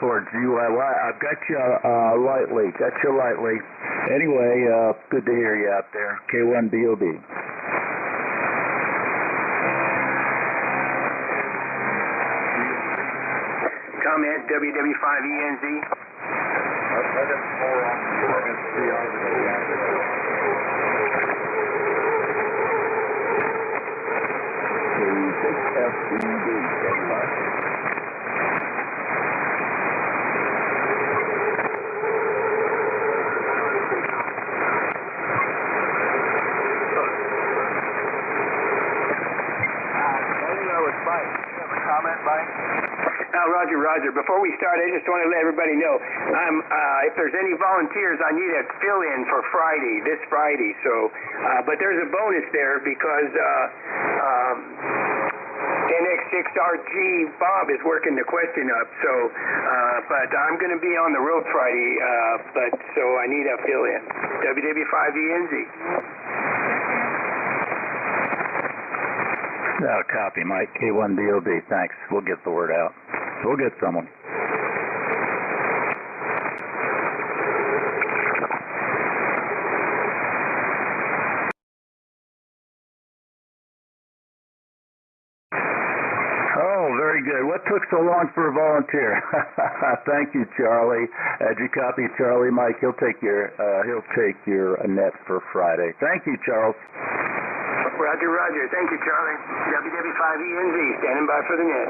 for GYY. I've got you lightly. Anyway, good to hear you out there. K1BOB. Comment WW5ENZ. Comment, Mike? Roger. Before we start, I just want to let everybody know, if there's any volunteers, I need a fill-in for this Friday. So, but there's a bonus there because NX6RG Bob is working the question up. So, but I'm going to be on the road Friday. So I need a fill-in. WW5ENZ. Copy, Mike. K1BOB. Thanks. We'll get the word out. We'll get someone. Oh, very good. What took so long for a volunteer? Thank you, Charlie. Did you copy Charlie, Mike? He'll take your net for Friday. Thank you, Charles. Roger. Thank you, Charlie. WW5ENZ, standing by for the net.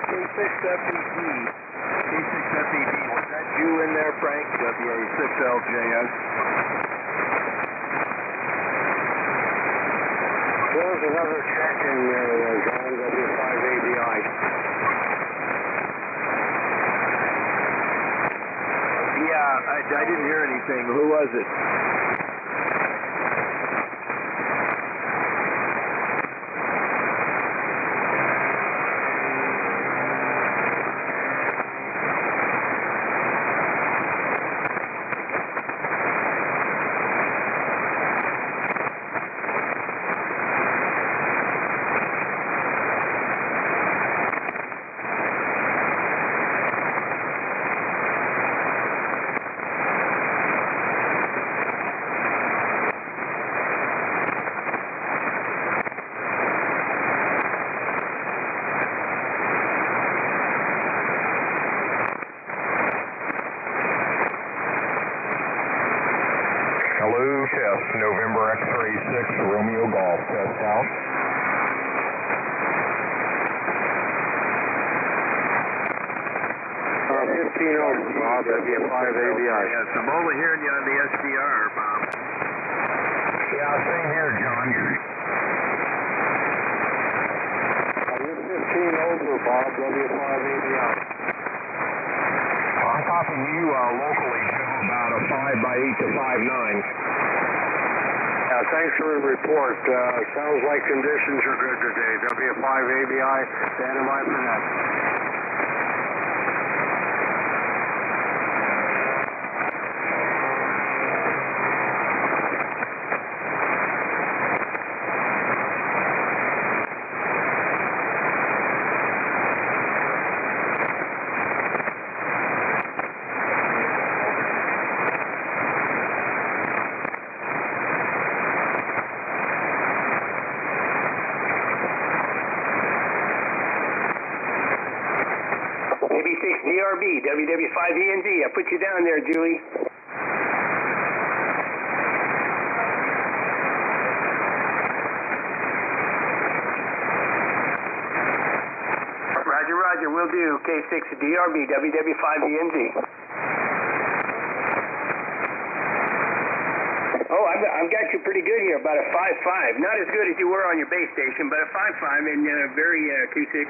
K6FED. Was that you in there, Frank? WA6LJS. There's another check in there, John, W5ABI. Yeah, I didn't hear anything. Who was it? Hello, test, November X-ray 6, Romeo Golf, test out. Uh, 15 Bob, W5ABI. Yes, I'm only hearing you on the SDR, Bob. Yeah, same here, John. 15 over, Bob, W5ABI. I'm copying you locally, Joe, about a 5x8 to 5'9". Yeah, thanks for the report. Sounds like conditions are good today. W5ABI, standing by for that. DRB, WW5ENZ. I put you down there, Julie. Roger, will do. K6DRB, WW5ENZ. Oh, I've got you pretty good here, about a 5.5. Not as good as you were on your base station, but a 5.5 and very K6.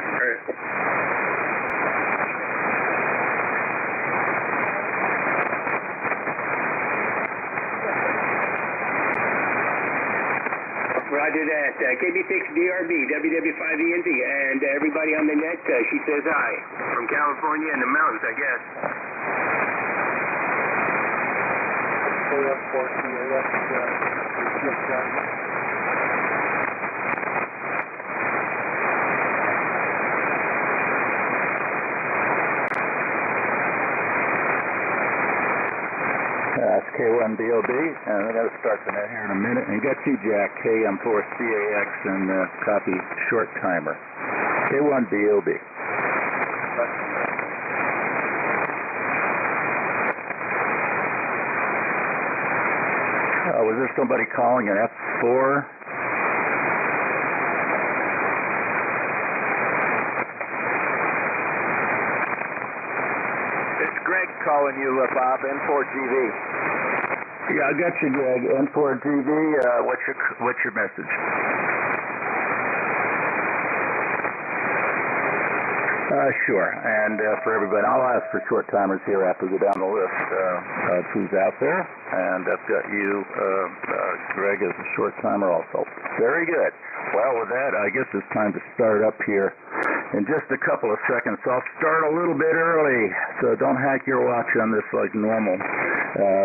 Roger that. KB6DRB, WW5ENZ, and everybody on the net, she says hi. From California and the mountains, I guess. K1BOB, and we're going to start the net here in a minute. And got you, Jack, KM4CAX, and copy short timer. K1BOB. Was there somebody calling an F4? It's Greg calling you, Bob, N4GV. Yeah, I got you, Greg. N4GV, what's your message? Sure. And for everybody, I'll ask for short timers here after we go down the list of who's out there. And I've got you, Greg, as a short timer also. Very good. Well, with that, I guess it's time to start up here in just a couple of seconds. So I'll start a little bit early, so don't hack your watch on this like normal,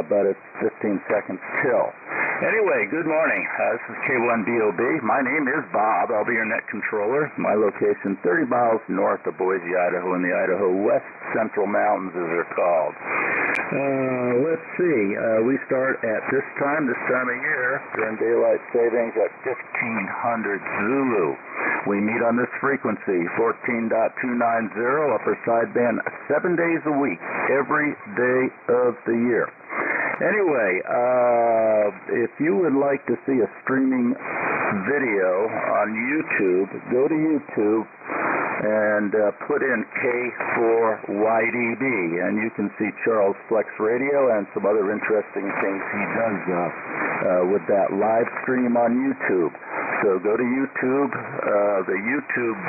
but it's 15 seconds till. Anyway, good morning. This is K1BOB. My name is Bob. I'll be your net controller. My location 30 miles north of Boise, Idaho, in the Idaho West Central Mountains, as they're called. Let's see. We start at this time of year, during daylight savings at 1500 Zulu. We meet on this frequency, 14.290, upper sideband, 7 days a week, every day of the year. Anyway, if you would like to see a streaming video on YouTube, go to YouTube and put in K4YDB, and you can see Charles Flex Radio and some other interesting things he does with that live stream on YouTube. So go to YouTube, the YouTube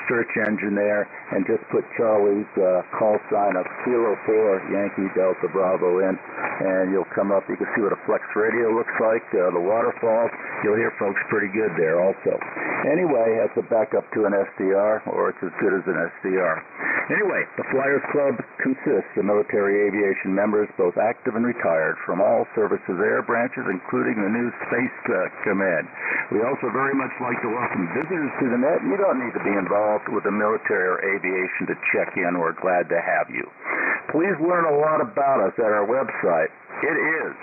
search engine there, and just put Charlie's call sign of Kilo 4 Yankee Delta Bravo in, and you'll come up. You can see what a Flex Radio looks like, the waterfalls. You'll hear folks pretty good there also. Anyway, that's a backup to an SDR, or it's as good as an SDR. Anyway, the Flyers Club consists of military aviation members, both active and retired, from all services air branches, including the new Space Command. We also very much like to welcome visitors to the net. You don't need to be involved with the military or aviation to check in. We're glad to have you. Please learn a lot about us at our website. It is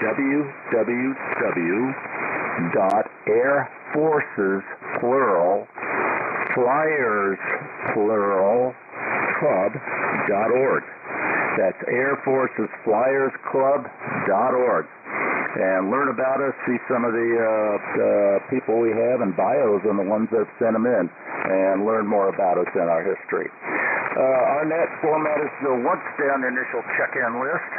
www.airforces, plural, flyers, plural, club.org. That's airforcesflyersclub.org. And learn about us, see some of the people we have and bios on the ones that sent them in, and learn more about us and our history. Our net format is to once down the initial check-in list.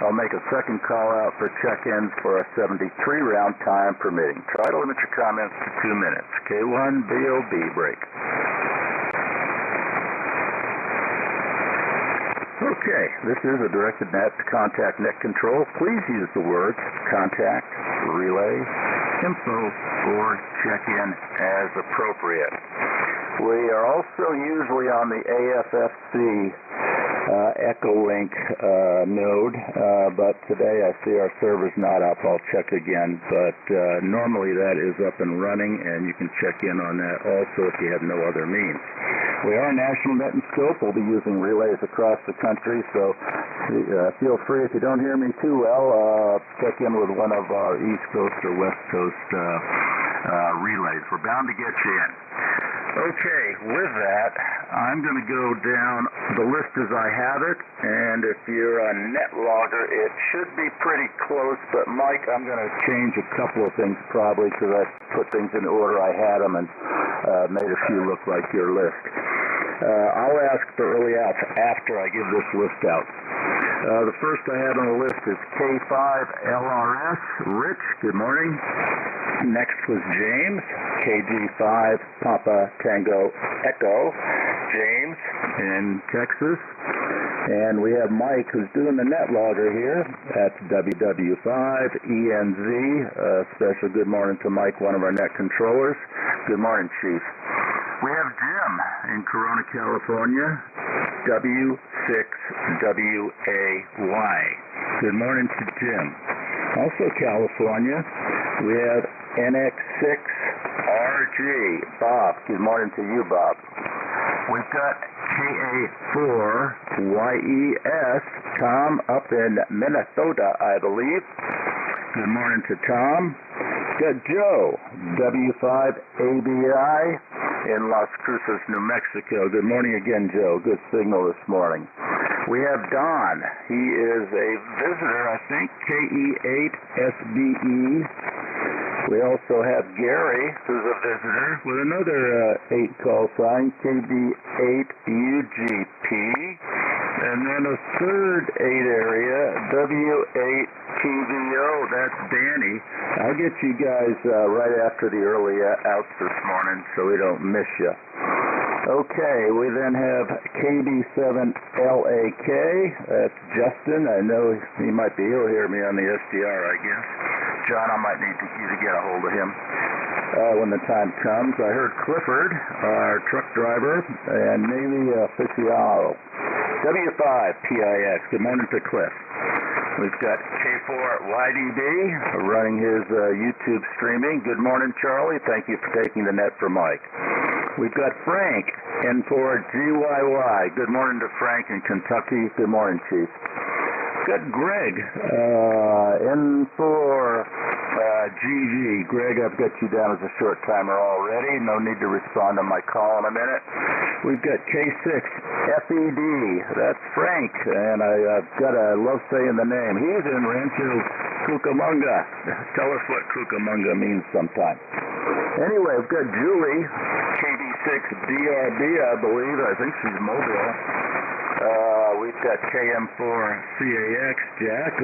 I'll make a second call out for check-ins for a 73-round time permitting. Try to limit your comments to 2 minutes. K1BOB break. Okay, this is a directed net to contact net control. Please use the words contact, relay, info, or check-in as appropriate. We are also usually on the AFFC Echolink node, but today I see our server's not up. I'll check again, but normally that is up and running, and you can check in on that also if you have no other means. We are National Net and Scope. We'll be using relays across the country, so feel free, if you don't hear me too well, check in with one of our East Coast or West Coast relays. We're bound to get you in. Okay, with that, I'm going to go down the list as I have it, and if you're a net logger, it should be pretty close, but Mike, I'm going to change a couple of things probably because I put things in the order I had them and made a few look like your list. I'll ask for early outs after I give this list out. The first I have on the list is K5LRS. Rich, good morning. Next was James, KG5 Papa Tango Echo. James in Texas. And we have Mike, who's doing the net logger here. That's WW5ENZ. Special good morning to Mike, one of our net controllers. Good morning, Chief. We have Jim in Corona, California, W6WAY. Good morning to Jim. Also California, we have NX6RG. Bob, good morning to you, Bob. We've got KA4YES, Tom up in Minnesota, I believe. Good morning to Tom. Got Joe, W5ABI in Las Cruces, New Mexico. Good morning again, Joe. Good signal this morning. We have Don. He is a visitor, I think, KE8SBE. We also have Gary, who's a visitor, with another 8 call sign, KB8UGP. And then a third 8 area, W8TVO. That's Danny. I'll get you guys right after the early outs this morning so we don't miss you. Okay, we then have KB7LAK. That's Justin. I know he might be. He'll hear me on the SDR, I guess. John, I might need you to get a hold of him when the time comes. I heard Clifford, our truck driver, and Navy aficionado. W5PIX. Good morning to Cliff. We've got K4YDB running his YouTube streaming. Good morning, Charlie. Thank you for taking the net for Mike. We've got Frank, N4GYY. Good morning to Frank in Kentucky. Good morning, Chief. We've got Greg, N4GG. Greg, I've got you down as a short timer already. No need to respond to my call in a minute. We've got K6FED. That's Frank, and I've got to love saying the name. He's in Rancho Cucamonga. Tell us what Cucamonga means sometime. Anyway, we've got Julie, KB6DRB, I believe. I think she's mobile. We've got KM4CAX, Jack,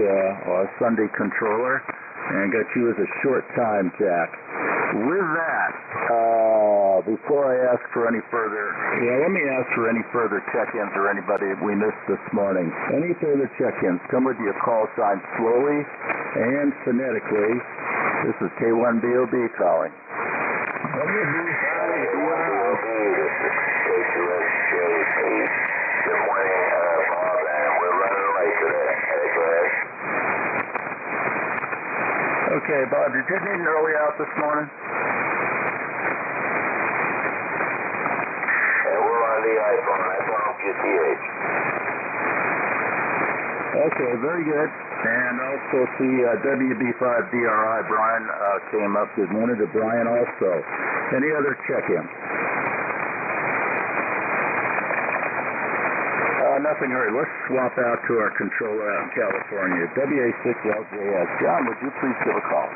our Sunday controller, and got you as a short time, Jack. With that, before I ask for any further, let me ask for any further check-ins or anybody we missed this morning. Any further check-ins, come with your call sign slowly and phonetically. This is K1BOB calling. Okay, Bob, did you need an early out this morning? And we're on the iPhone. That's on GTH. Okay, very good. And also see WB5DRI, Brian came up. Good morning to Brian also. Any other check-ins? Nothing hurry. Let's swap out to our controller out in California, WA6LJS. John, would you please give a call?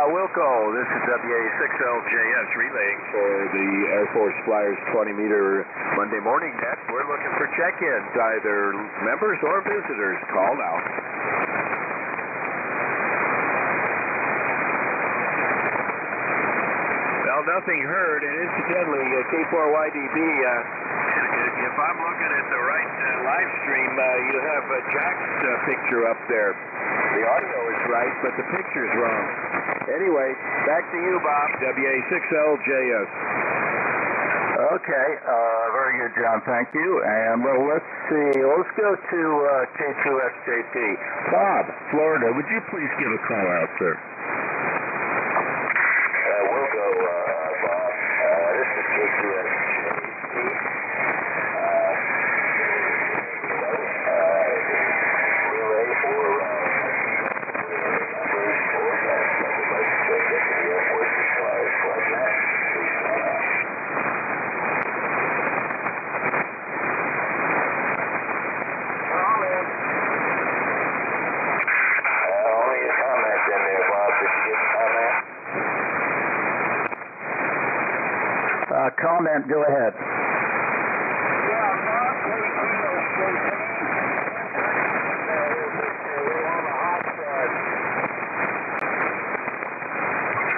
Wilco, this is WA6LJS relaying for the Air Force Flyers 20-meter Monday morning net. We're looking for check-ins, either members or visitors. Call now. Well, nothing heard, and incidentally, K4YDB, if I'm looking at the right live stream, you have Jack's picture up there. The audio is right, but the picture's wrong. Anyway, back to you, Bob. WA6LJS. Okay, very good, John. Thank you. And, well, let's see. Let's go to K2SJP. Bob, Florida, would you please give a call out, sir? We'll go, Bob. This is K2SJP. Comment, go ahead.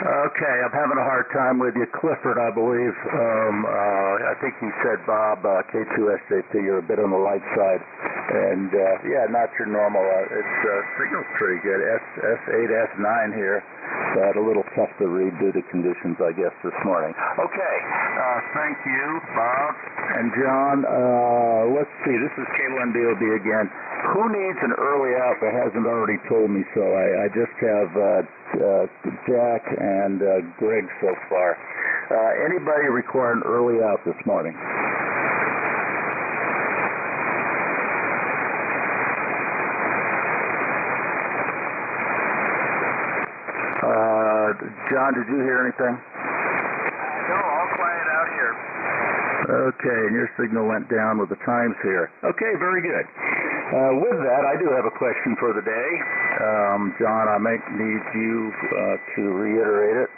Okay, I'm having a hard time with you. Clifford, I believe. I think he said, Bob, K2SJP, you're a bit on the light side. And, yeah, not your normal. Signal's pretty good. S8, S9 here. But a little tough to read due to conditions, I guess, this morning. Okay, thank you, Bob and John. Let's see, this is K1BOB again. Who needs an early out that hasn't already told me so? I just have Jack and Greg so far. Anybody require an early out this morning? John, did you hear anything? No, all quiet out here. Okay, and your signal went down with the times here. Okay, very good. With that, I do have a question for the day. John, I might need you to reiterate it.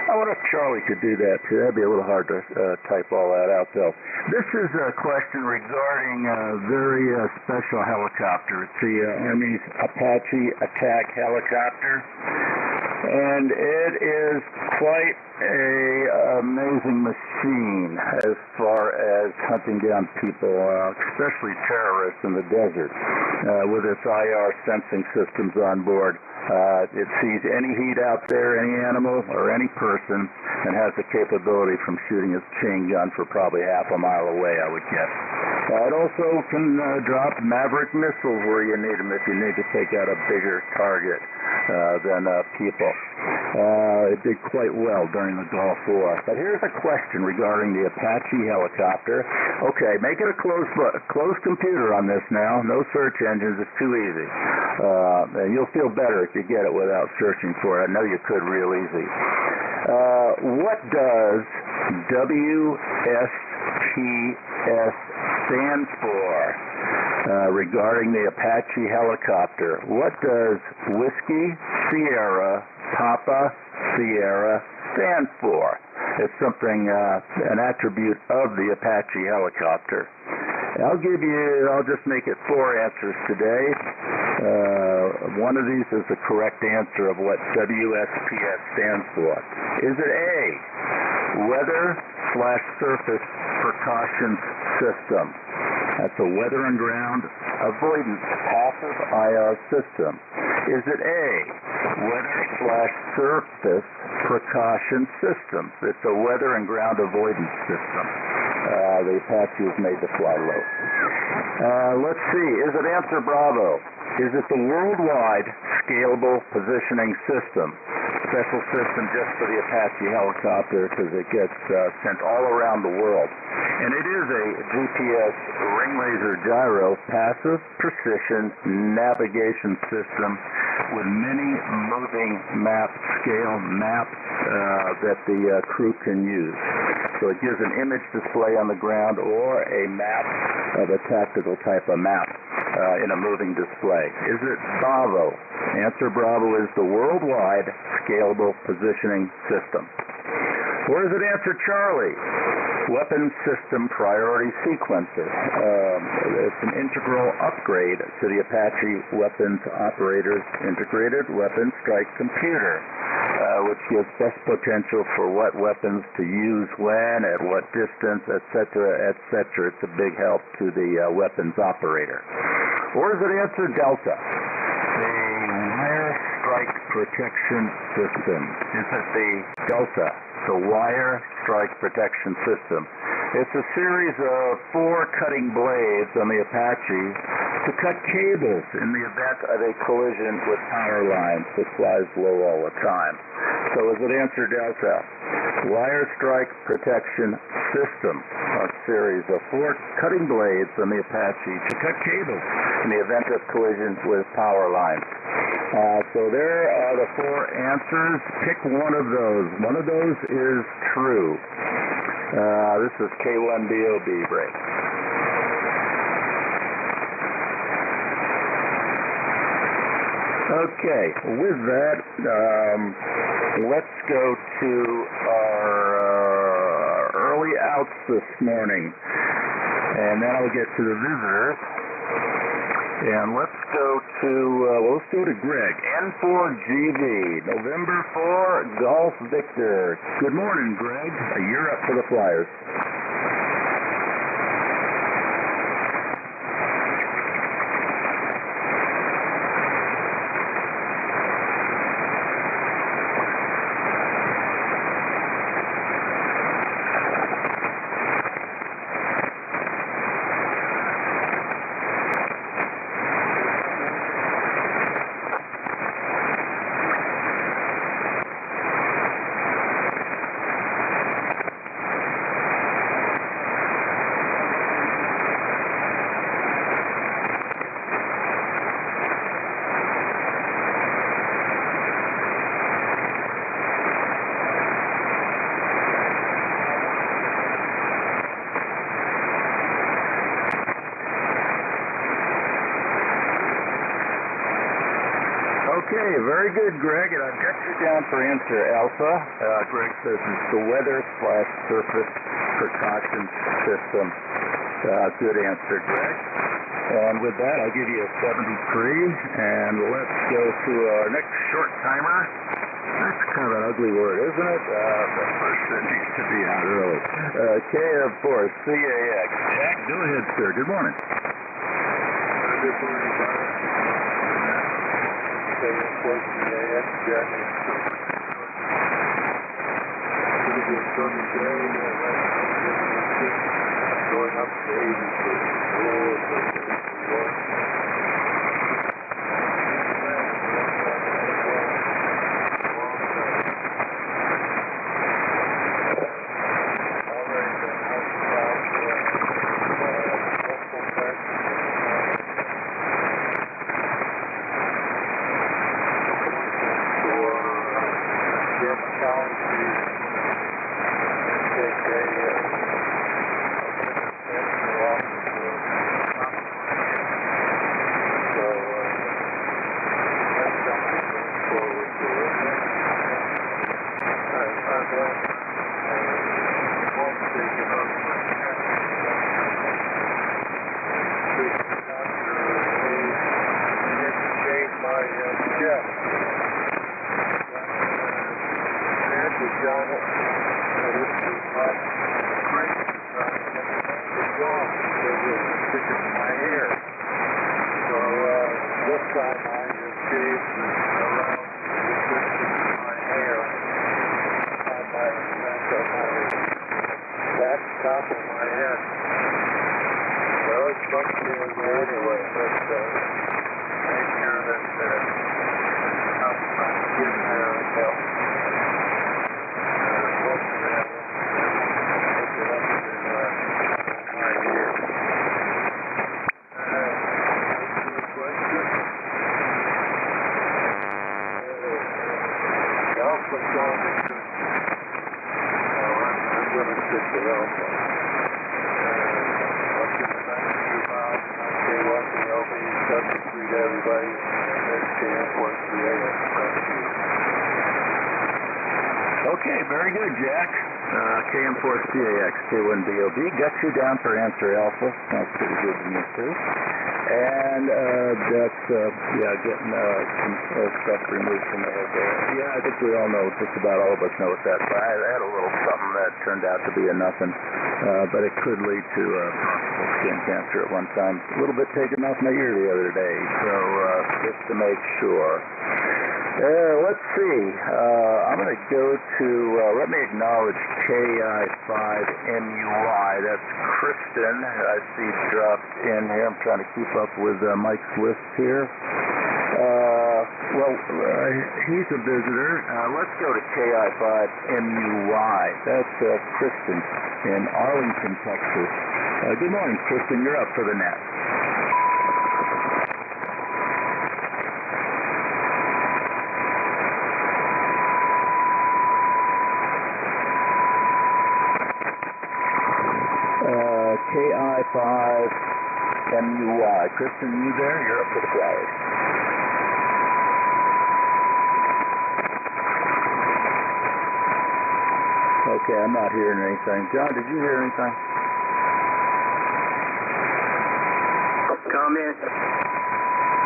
I wonder if Charlie could do that too. That'd be a little hard to type all that out, though. This is a question regarding a very special helicopter. It's the Army's Apache attack helicopter. And it is quite a amazing machine as far as hunting down people, especially terrorists in the desert, with its IR sensing systems on board. It sees any heat out there, any animal or any person, and has the capability from shooting its chain gun for probably half a mile away, I would guess. It also can drop Maverick missiles where you need them if you need to take out a bigger target than people. It did quite well during the Gulf War. But here's a question regarding the Apache helicopter. Okay, make it a closed computer on this now. No search engines. It's too easy. And you'll feel better if you get it without searching for it. I know you could real easy. What does WSPS stand for regarding the Apache helicopter? What does Whiskey Sierra Papa Sierra stand for? It's something, an attribute of the Apache helicopter. I'll just make it 4 answers today. One of these is the correct answer of what WSPS stands for. Is it A, Weather/Surface Precaution System? That's a weather and ground avoidance passive IR system. Is it A, Weather/Surface Precaution System? It's a weather and ground avoidance system. The Apache is made to fly low. Let's see. Is it answer Bravo? Is it the Worldwide Scalable Positioning System? Special system just for the Apache helicopter because it gets sent all around the world. And it is a GPS ring laser gyro passive precision navigation system with many moving scale maps that the crew can use. So it gives an image display on the ground or a map of a tactical type of map in a moving display. Is it Bravo? Answer Bravo is the Worldwide Scalable Positioning System. Or is it answer Charlie? Weapon System Priority Sequencer. It's an integral upgrade to the Apache Weapons Operator's Integrated Weapon Strike Computer, which gives best potential for what weapons to use when, at what distance, etc., etc. It's a big help to the weapons operator. Or is it answer Delta? The Wire Strike Protection System. Is it the Delta? The Wire Strike Protection System. It's a series of 4 cutting blades on the Apache to cut cables in the event of a collision with power lines that flies low all the time. So is it answer Delta? Wire Strike Protection System, a series of 4 cutting blades on the Apache to cut cables in the event of collision with power lines. So there are the 4 answers. Pick one of those. One of those is true. This is K1BOB break. Okay, with that, let's go to our early outs this morning, and then I'll get to the visitors. And let's go to Greg. N4GV, November 4, Golf Victor. Good morning, Greg. You're up for the Flyers. Okay, very good, Greg. And I've got you down for answer Alpha. Greg says it's the weather/surface precaution system. Good answer, Greg. And with that, I'll give you a 73. And let's go to our next short timer. That's kind of an ugly word, isn't it? The person needs to be out early. KM4 CAX. Jack, go ahead, sir. Good morning. Good morning, Brian. KM4 CAX, Jack. Pretty good sunny day. Going up to 83. Okay, very good, Jack. KM4CAX, K1BOB, got you down for answer Alpha. Sounds pretty good to me, too. And that's, getting some stuff removed from the head there. Yeah, I think we all know, just about all of us know what that's. I had a little something that turned out to be a nothing, but it could lead to possible skin cancer at one time. A little bit taken off my ear the other day, so just to make sure. Let's see. I'm going to go to, let me acknowledge KI5MUI. That's Kristen. I see dropped in here. I'm trying to keep up with Mike's list here. He's a visitor. Let's go to KI5MUY. That's Kristen in Arlington, Texas. Good morning, Kristen. You're up for the net. KI5MUY. Kristen, you there? You're up for the flowers. Okay, I'm not hearing anything. John, did you hear anything? Comment.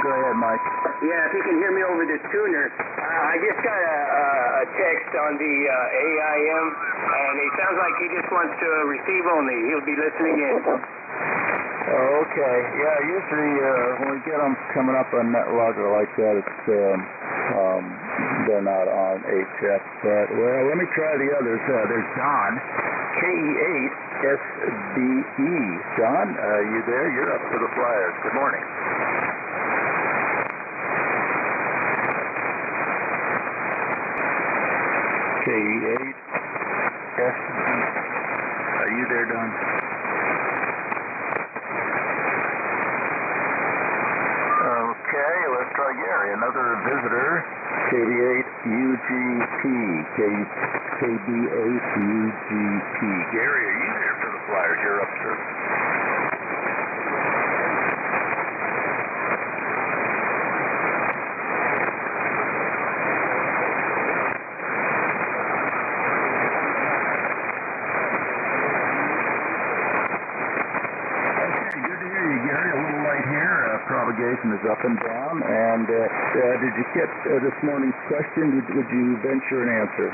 Go ahead, Mike. Yeah, if you can hear me over this tuner. I just got a text on the AIM, and it sounds like he just wants to receive only. He'll be listening in. Okay. Yeah, usually when we get them coming up on NetLogger like that, it's they're not on HF. But, well, let me try the others. There's Don, KE8SBE. Don, you there? You're up for the Flyers. Good morning. KE8SBE. Are you there, Don? Okay, let's try Gary, another visitor. KB8UGP. KB8UGP. Gary, are you there for the Flyers? You're up, sir. horizon is up and down. And did you get this morning's question? Would you venture an answer?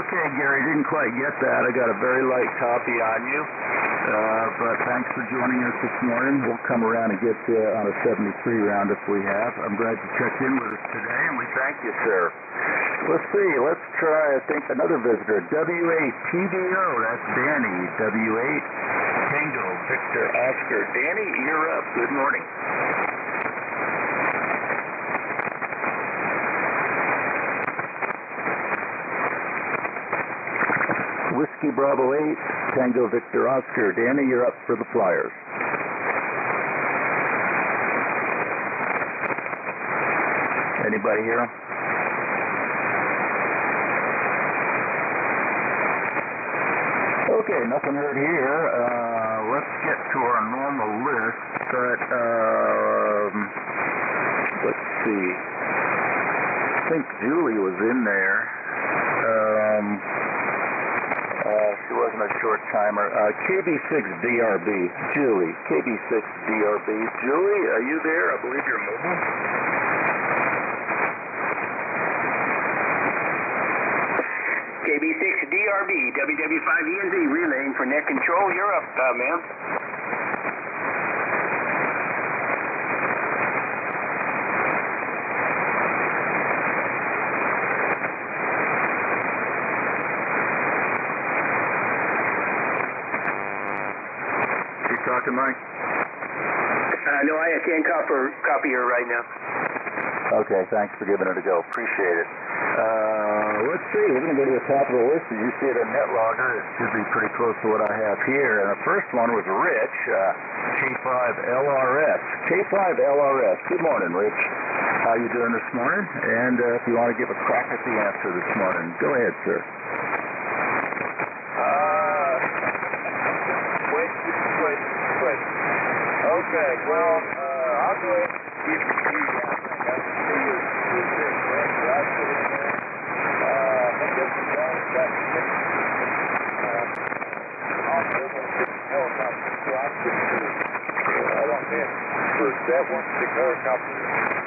Okay, Gary, didn't quite get that. I got a very light copy on you, but thanks for joining us this morning. We'll come around and get you on a 73 round if we have. I'm glad you checked in with us today, and we thank you, sir. Let's see. Let's try, I think, another visitor. W8TVO, that's Danny. W8 Tango Victor Oscar. Danny, you're up. Good morning. Whiskey Bravo 8, Tango Victor Oscar. Danny, you're up for the Flyers. Anybody hear him? Okay, nothing heard here. Let's get to our normal list, but let's see. I think Julie was in there. She wasn't a short timer. KB6DRB, Julie, KB6DRB. Julie, are you there? I believe you're mobile. KB6DRB, WW5ENZ, relaying for net control. You're up, ma'am. Talking, Mike? No, I can't copy her right now. Okay, thanks for giving it a go. Appreciate it. Let's see. We're going to go to the top of the list. As you see it in NetLogger, it should be pretty close to what I have here. And the first one was Rich, K5LRS. K5LRS. Good morning, Rich. How you doing this morning? And if you want to give a crack at the answer this morning, go ahead, sir. Okay, well, I'll go ahead and give it to you. I think I can see your answer. I put it in there. I think this is the only got also going to get the helicopter, so I'm pretty sure. I don't think it's that one particular helicopter,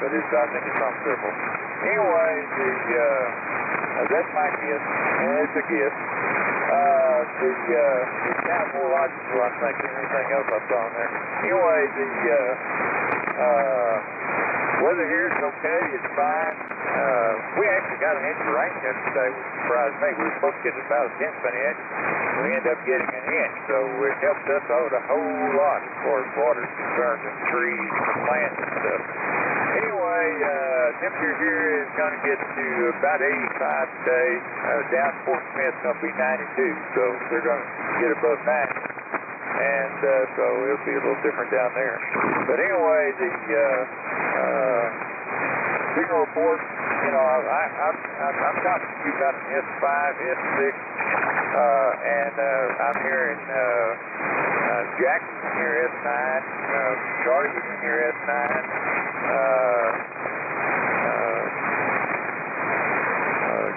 but I think it's on several. Anyway, that's my guess, and it's a guess. It's kind of more logical, I think, than anything else I've done there. Anyway, weather here is okay. It's fine. We actually got an inch of rain yesterday, which surprised me. We were supposed to get about a tenth of an inch. We ended up getting an inch, so it helped us out a whole lot as far as water is concerned, and trees and plants and stuff. Anyway, temperature here is going to get to about 85 today. Down Fort Smith's going to be 92, so they're going to get above 90. And so it'll be a little different down there. But anyway, the signal report, you know, I'm talking to you about an S5, S6, and I'm hearing Jackson here S9, Charlie was in here S9,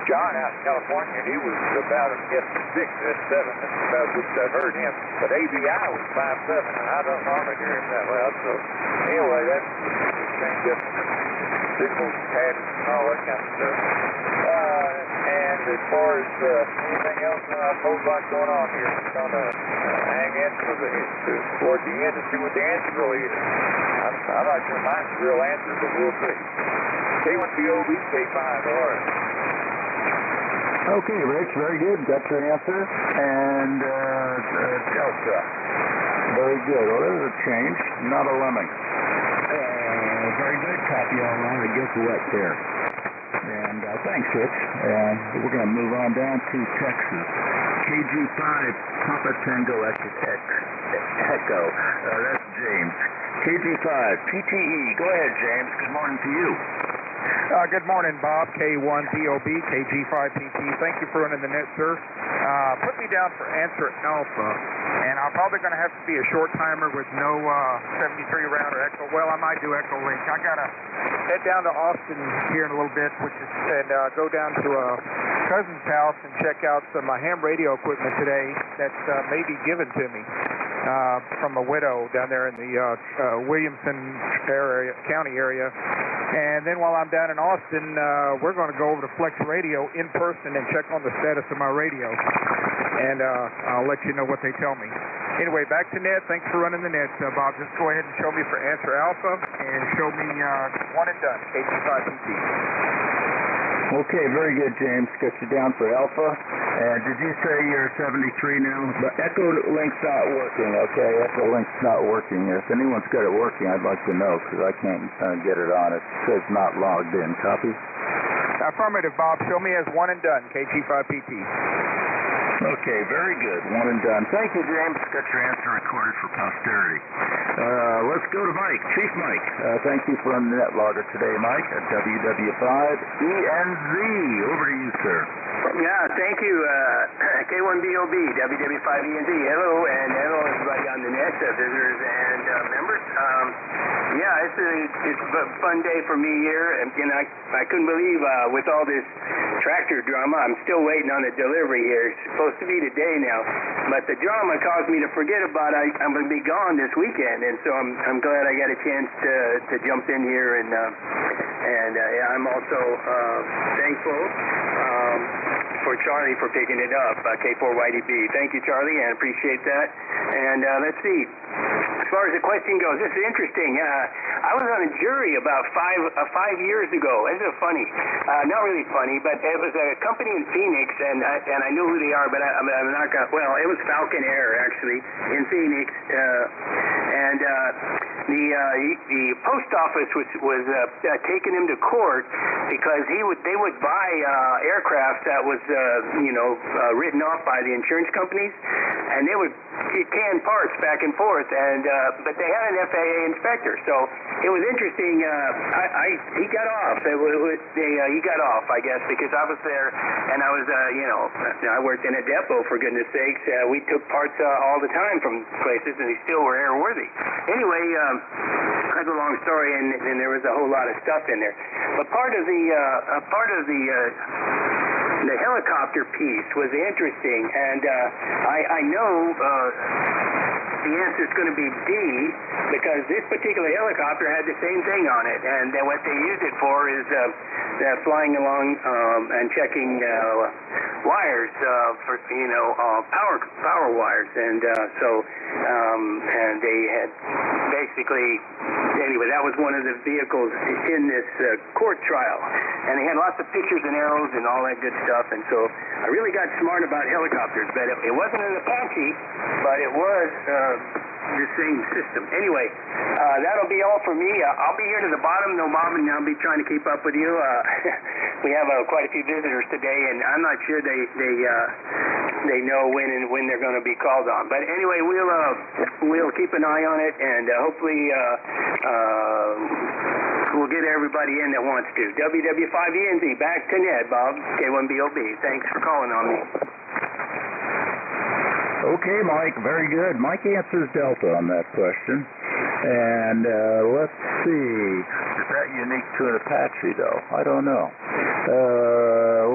John out in California, he was about an S6, S7, that's about which I've heard him, but ABI was 5.7, and I don't normally hear him that loud, so anyway, that's change up signal patterns and all that kind of stuff. And as far as anything else, I have a whole lot going on here. I'm going to hang in toward the end to see what the answer really is. I'm not sure mine's the real answer, but we'll see. K1POB, K5, all right. Okay, Rich, very good. Got your answer. And Delta. Very good. Well, there's a change. Not a lemming. Very good. Copy online. It gets wet there. And thanks, Rich. And we're going to move on down to Texas. KG5, Papa Tango Echo. That's James. KG5, PTE. Go ahead, James. Good morning to you. Good morning, Bob. K1BOB, KG5PT. Thank you for running the net, sir. Put me down for answer alpha, and I'm probably going to have to be a short timer with no 73 round or echo. Well, I might do echo link. I got to head down to Austin here in a little bit, and go down to a cousin's house and check out some ham radio equipment today that's maybe given to me from a widow down there in the Williamson County area. And then while I'm down in Austin, we're going to go over to Flex Radio in person and check on the status of my radio. And I'll let you know what they tell me. Anyway, back to net. Thanks for running the net, Bob. Just go ahead and show me for answer alpha and show me one and done, KG5PT. Okay, very good, James. Got you down for alpha. And did you say you're 73 now? But Echo Link's not working, okay? Echo Link's not working. If anyone's got it working, I'd like to know, because I can't get it on. It says not logged in. Copy? Affirmative, Bob. Show me as one and done, KG5PT. Okay, very good. One and done. Thank you, James. Got your answer recorded for posterity. Let's go to Mike. Chief Mike. Thank you for running the net logger today, Mike, at WW5ENZ. Over to you, sir. Yeah, thank you, K1BOB, WW5ENZ. Hello, and hello everybody on the net, visitors and members. Yeah, it's a fun day for me here, and I couldn't believe with all this tractor drama, I'm still waiting on the delivery here. It's supposed to be today now, but the drama caused me to forget about I'm going to be gone this weekend, and so I'm glad I got a chance to jump in here, and yeah, I'm also thankful for Charlie for picking it up, K4YDB. Thank you, Charlie, and appreciate that. And let's see. As far as the question goes, this is interesting. I was on a jury about five years ago. This is funny. Not really funny, but it was a company in Phoenix, and I knew who they are, but I'm not going to... Well, it was Falcon Air, actually, in Phoenix. And the post office was taking him to court because they would buy aircraft that was, written off by the insurance companies, and they would can parts back and forth, and but they had an FAA inspector, so it was interesting. He got off. He got off, I guess, because I was there, and I was, I worked in a depot, for goodness sakes. We took parts all the time from places, and they still were airworthy. Anyway, that's a long story, and there was a whole lot of stuff in there. But part of the helicopter piece was interesting, and I know the answer is going to be D, because this particular helicopter had the same thing on it, and what they used it for is flying along and checking wires for power wires, and and they had basically, anyway, that was one of the vehicles in this court trial, and they had lots of pictures and arrows and all that good stuff, and so I really got smart about helicopters, but it wasn't an Apache, but it was the same system. Anyway, that'll be all for me. I'll be here to the bottom, no Bob, and I'll be trying to keep up with you. We have quite a few visitors today, and I'm not sure they know when they're going to be called on. But anyway, we'll keep an eye on it, and hopefully we'll get everybody in that wants to. WW5ENZ, back to Ned, Bob, K1BOB. Thanks for calling on me. Okay, Mike, very good. Mike answers Delta on that question. And let's see. Is that unique to an Apache, though? I don't know.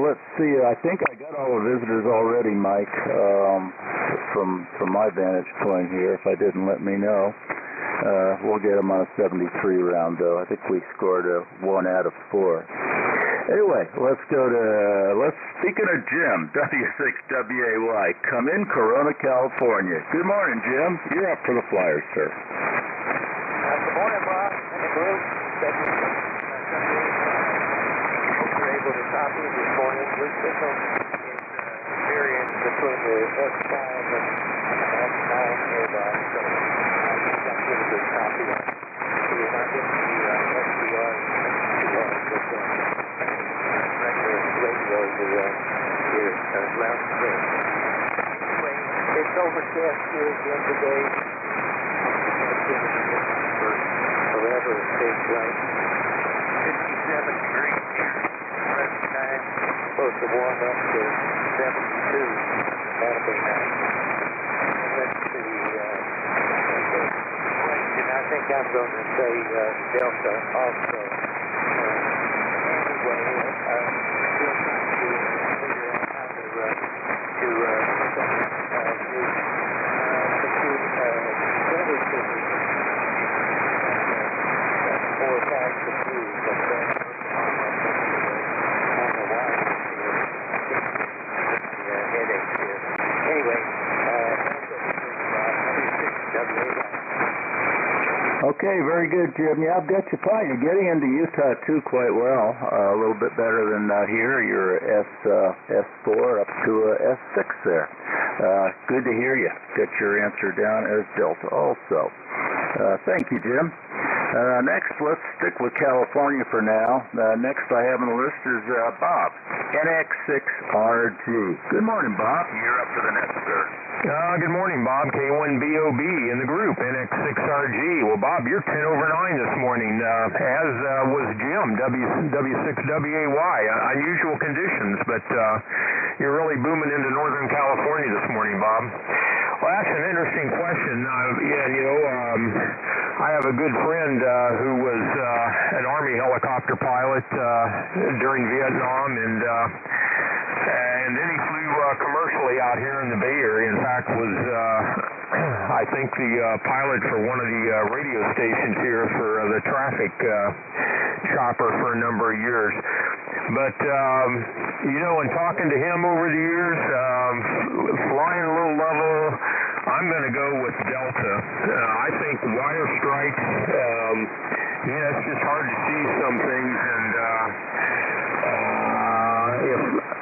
Let's see. I think I got all the visitors already, Mike, from my vantage point here, if I didn't let me know. We'll get them on a 73 round, though. I think we scored a 1 out of 4. Anyway, speaking of Jim, W6WAY, come in Corona, California. Good morning, Jim. You're up for the Flyers, sir. Good morning, Bob, and the group. Hope you're able to copy this morning. Blue signal is experienced between the S5 and S9 nearby, so I think that's really good copy. We're not getting the SDR radio here at Mount Spring. Anyway, it's overcast here again today. For forever, it stays bright. 57 degrees supposed to warm up to 72. That'll be nice. Let's see. Question, I think I'm going to say Delta also. Anyway, still trying to figure out how to relatively 4 or 5 degrees, but then on the wire here, headaches here. Anyway, Okay, very good, Jim. Yeah, I've got you fine. You're getting into Utah, too, quite well. A little bit better than here. You're S4 up to S6 there. Good to hear you. Get your answer down as Delta also. Thank you, Jim. Next, let's stick with California for now. Next I have on the list is Bob, NX6RG. Good morning, Bob. You're up to the next, sir. Good morning, Bob. K1BOB in the group, NX6RG. Well, Bob, you're 10 over 9 this morning, as was Jim, W6WAY. Unusual conditions, but you're really booming into Northern California this morning, Bob. Well, that's an interesting question. I have a good friend who was an Army helicopter pilot during Vietnam, and then he flew commercially out here in the Bay Area. In fact, was I think the pilot for one of the radio stations here for the traffic chopper for a number of years. But in talking to him over the years, flying a little level, I'm going to go with Delta. I think wire strikes, it's just hard to see some things, and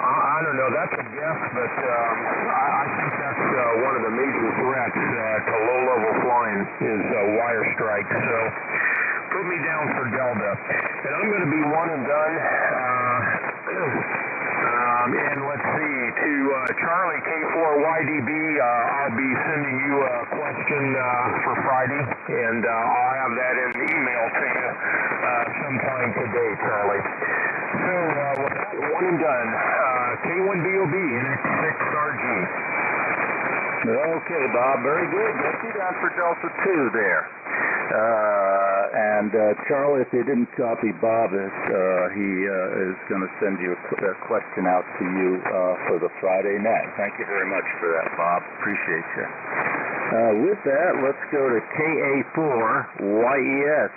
I don't know, that's a guess, but I think that's one of the major threats to low-level flying is wire strikes. So put me down for Delta. And I'm going to be one and done. And let's see, to Charlie K4YDB, I'll be sending you a question for Friday, and I'll have that in the email to you sometime today, Charlie. So, with that, one and done. K1BOB, NX6RG. Okay, Bob, very good. Get you down for Delta 2 there. And Charlie, if you didn't copy Bob, he is going to send you a question out to you for the Friday night. Thank you very much for that, Bob. Appreciate you. With that, let's go to KA4YES.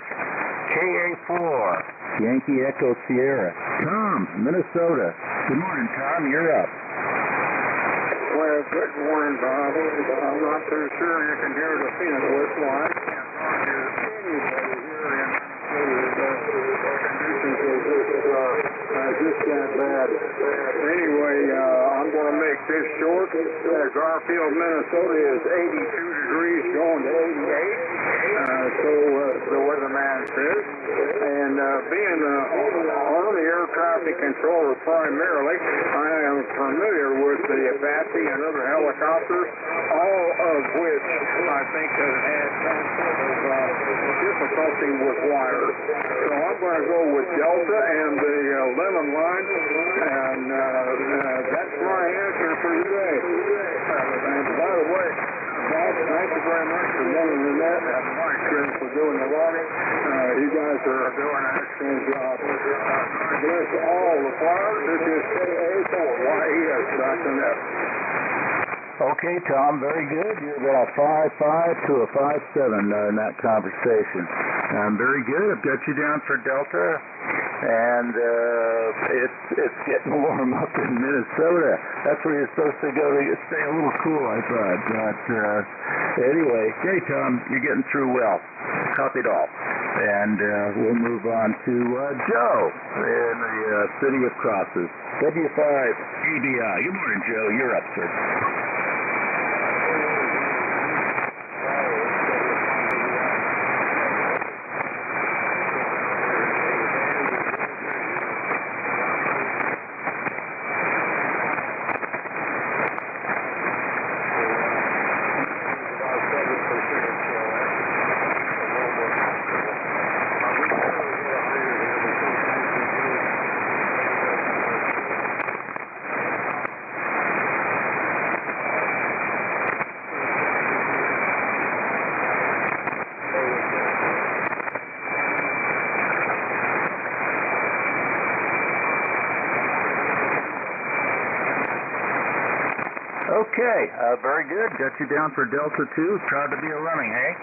KA4, Yankee Echo Sierra. Tom, Minnesota. Good morning, Tom. You're up. Well, good morning, Bob. I'm not too sure you can hear the Phoenix whistle. I can't talk to anybody here in Minnesota. Conditions are just that bad. Anyway, I'm going to make this short. Garfield, Minnesota is 82 degrees going to 88. So the weatherman says. And being Army air traffic controller primarily, I am familiar with the Apache and other helicopters, all of which I think have had some sort of difficulty with wires. So I'm going to go with Delta and the Lemon line, and that's my answer for today. And by the way, Bob, thank you very much for running the net and Mike for doing the logging. You guys are doing an excellent job. Bless all the flyers. This is KA4YES.net. Okay, Tom, very good. You're about a 5.5 to a 5.7 in that conversation. Very good. I've got you down for Delta, and it's getting warm up in Minnesota. That's where you're supposed to go to stay a little cool, I thought. But anyway, great, Tom. You're getting through well. Copied all. And we'll move on to Joe in the City of Crosses. W5 ABI. Good morning, Joe. You're up, sir. Okay, very good. Got you down for Delta 2. Proud to be a Lemming, hey?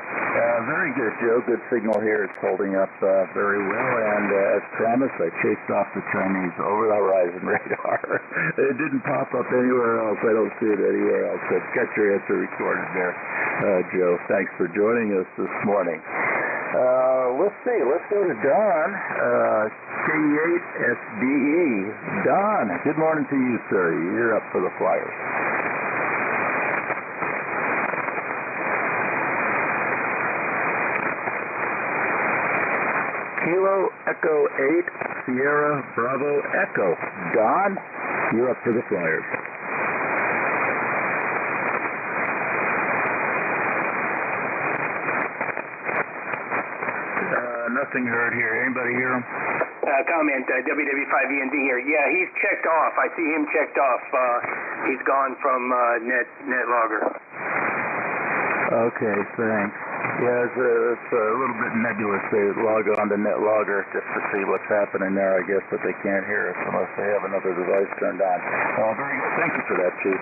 Very good, Joe. Good signal here. It's holding up very well. And as promised, I chased off the Chinese over the horizon radar. It didn't pop up anywhere else. I don't see it anywhere else. But got your answer recorded there, Joe. Thanks for joining us this morning. Let's see. Let's go to Don, K8SDE. Don, good morning to you, sir. You're up for the Flyers. Kilo Echo 8, Sierra Bravo Echo. Don, you're up for the Flyers. Nothing heard here. Anybody hear him? Comment, WW5END here. Yeah, he's checked off. I see him checked off. He's gone from NetLogger. Okay, thanks. Yeah, it's a little bit nebulous. They log on to NetLogger just to see what's happening there, I guess, but they can't hear us unless they have another device turned on. Very good. Thank you for that, Chief.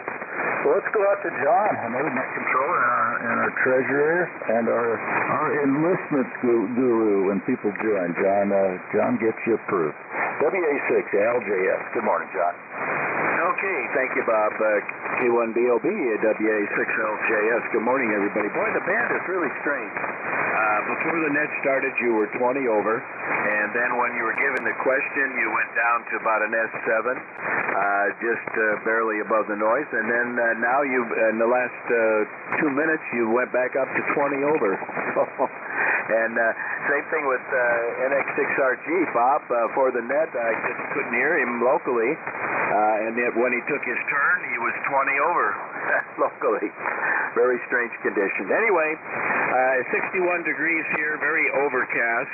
Well, let's go out to John, another net controller, and our treasurer, and our enlistment guru when people join. John gets you approved. WA6 LJS. Good morning, John. Okay, thank you, Bob. K1BOB, WA6LJS. Good morning, everybody. Boy, the band is really strange. Before the net started, you were 20 over, and then when you were given the question, you went down to about an S7, just barely above the noise, and then now in the last 2 minutes, you went back up to 20 over. And same thing with NX6RG, Bob. For the net, I just couldn't hear him locally. And yet when he took his turn, he was 20 over locally. Very strange condition. Anyway, 61 degrees here, very overcast.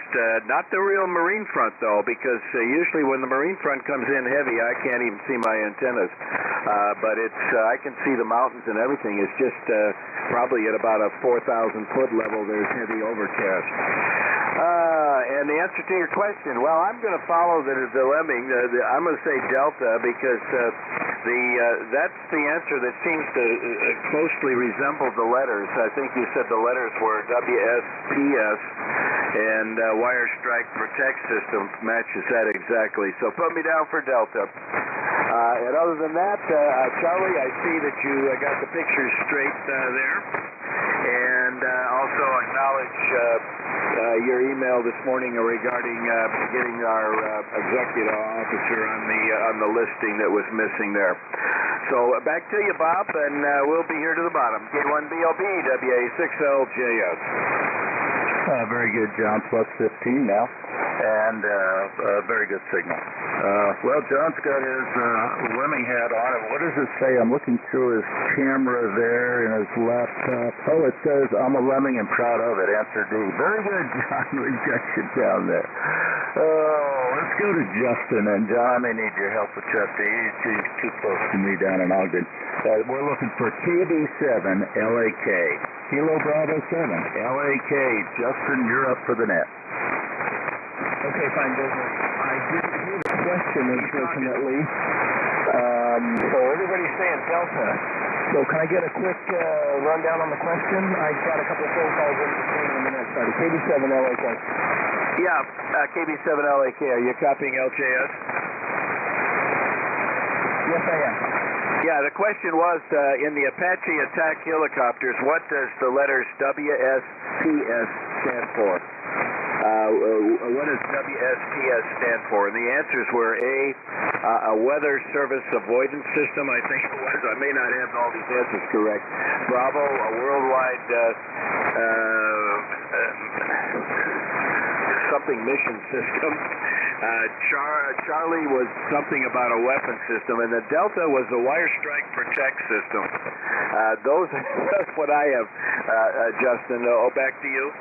Not the real marine front, though, because usually when the marine front comes in heavy, I can't even see my antennas. But I can see the mountains and everything. It's just probably at about a 4,000-foot level, there's heavy overcast. And the answer to your question, well, I'm going to follow the Lemming. I'm going to say Delta because that's the answer that seems to closely resemble the letters. I think you said the letters were WSPS, and Wire Strike Protect System matches that exactly. So put me down for Delta. And other than that, Charlie, I see that you got the pictures straight there. And also acknowledge your email this morning regarding getting our executive officer on the listing that was missing there. So back to you, Bob, and we'll be here to the bottom. K1BOB, WA6LJS. Very good, John. Plus 15 now. And very good signal. Well, John's got his Lemming hat on, and what does it say? I'm looking through his camera there in his laptop. Oh, it says, I'm a Lemming and proud of it. Answer D. Very good, John. We've got you down there. Oh, let's go to Justin. And John, I need your help with Justin. He's too close to me down in Ogden. We're looking for KB7 LAK. Kilo Bravo 7 LAK. Justin, you're up for the net. Okay, fine business. I didn't hear the question, unfortunately. So everybody's saying Delta. So can I get a quick rundown on the question? I got a couple of phone calls in between when the net started. KB7 LAK. Yeah, KB7 LAK. Are you copying LJS? Yes, I am. Yeah, the question was, in the Apache attack helicopters, what does the letters WSPS stand for? What does WSPS stand for? And the answers were a weather service avoidance system, I think it was. I may not have all these answers correct. Bravo, a worldwide something mission system. Charlie was something about a weapon system, and the Delta was the Wire Strike Protect system. That's what I have, Justin. Back to you.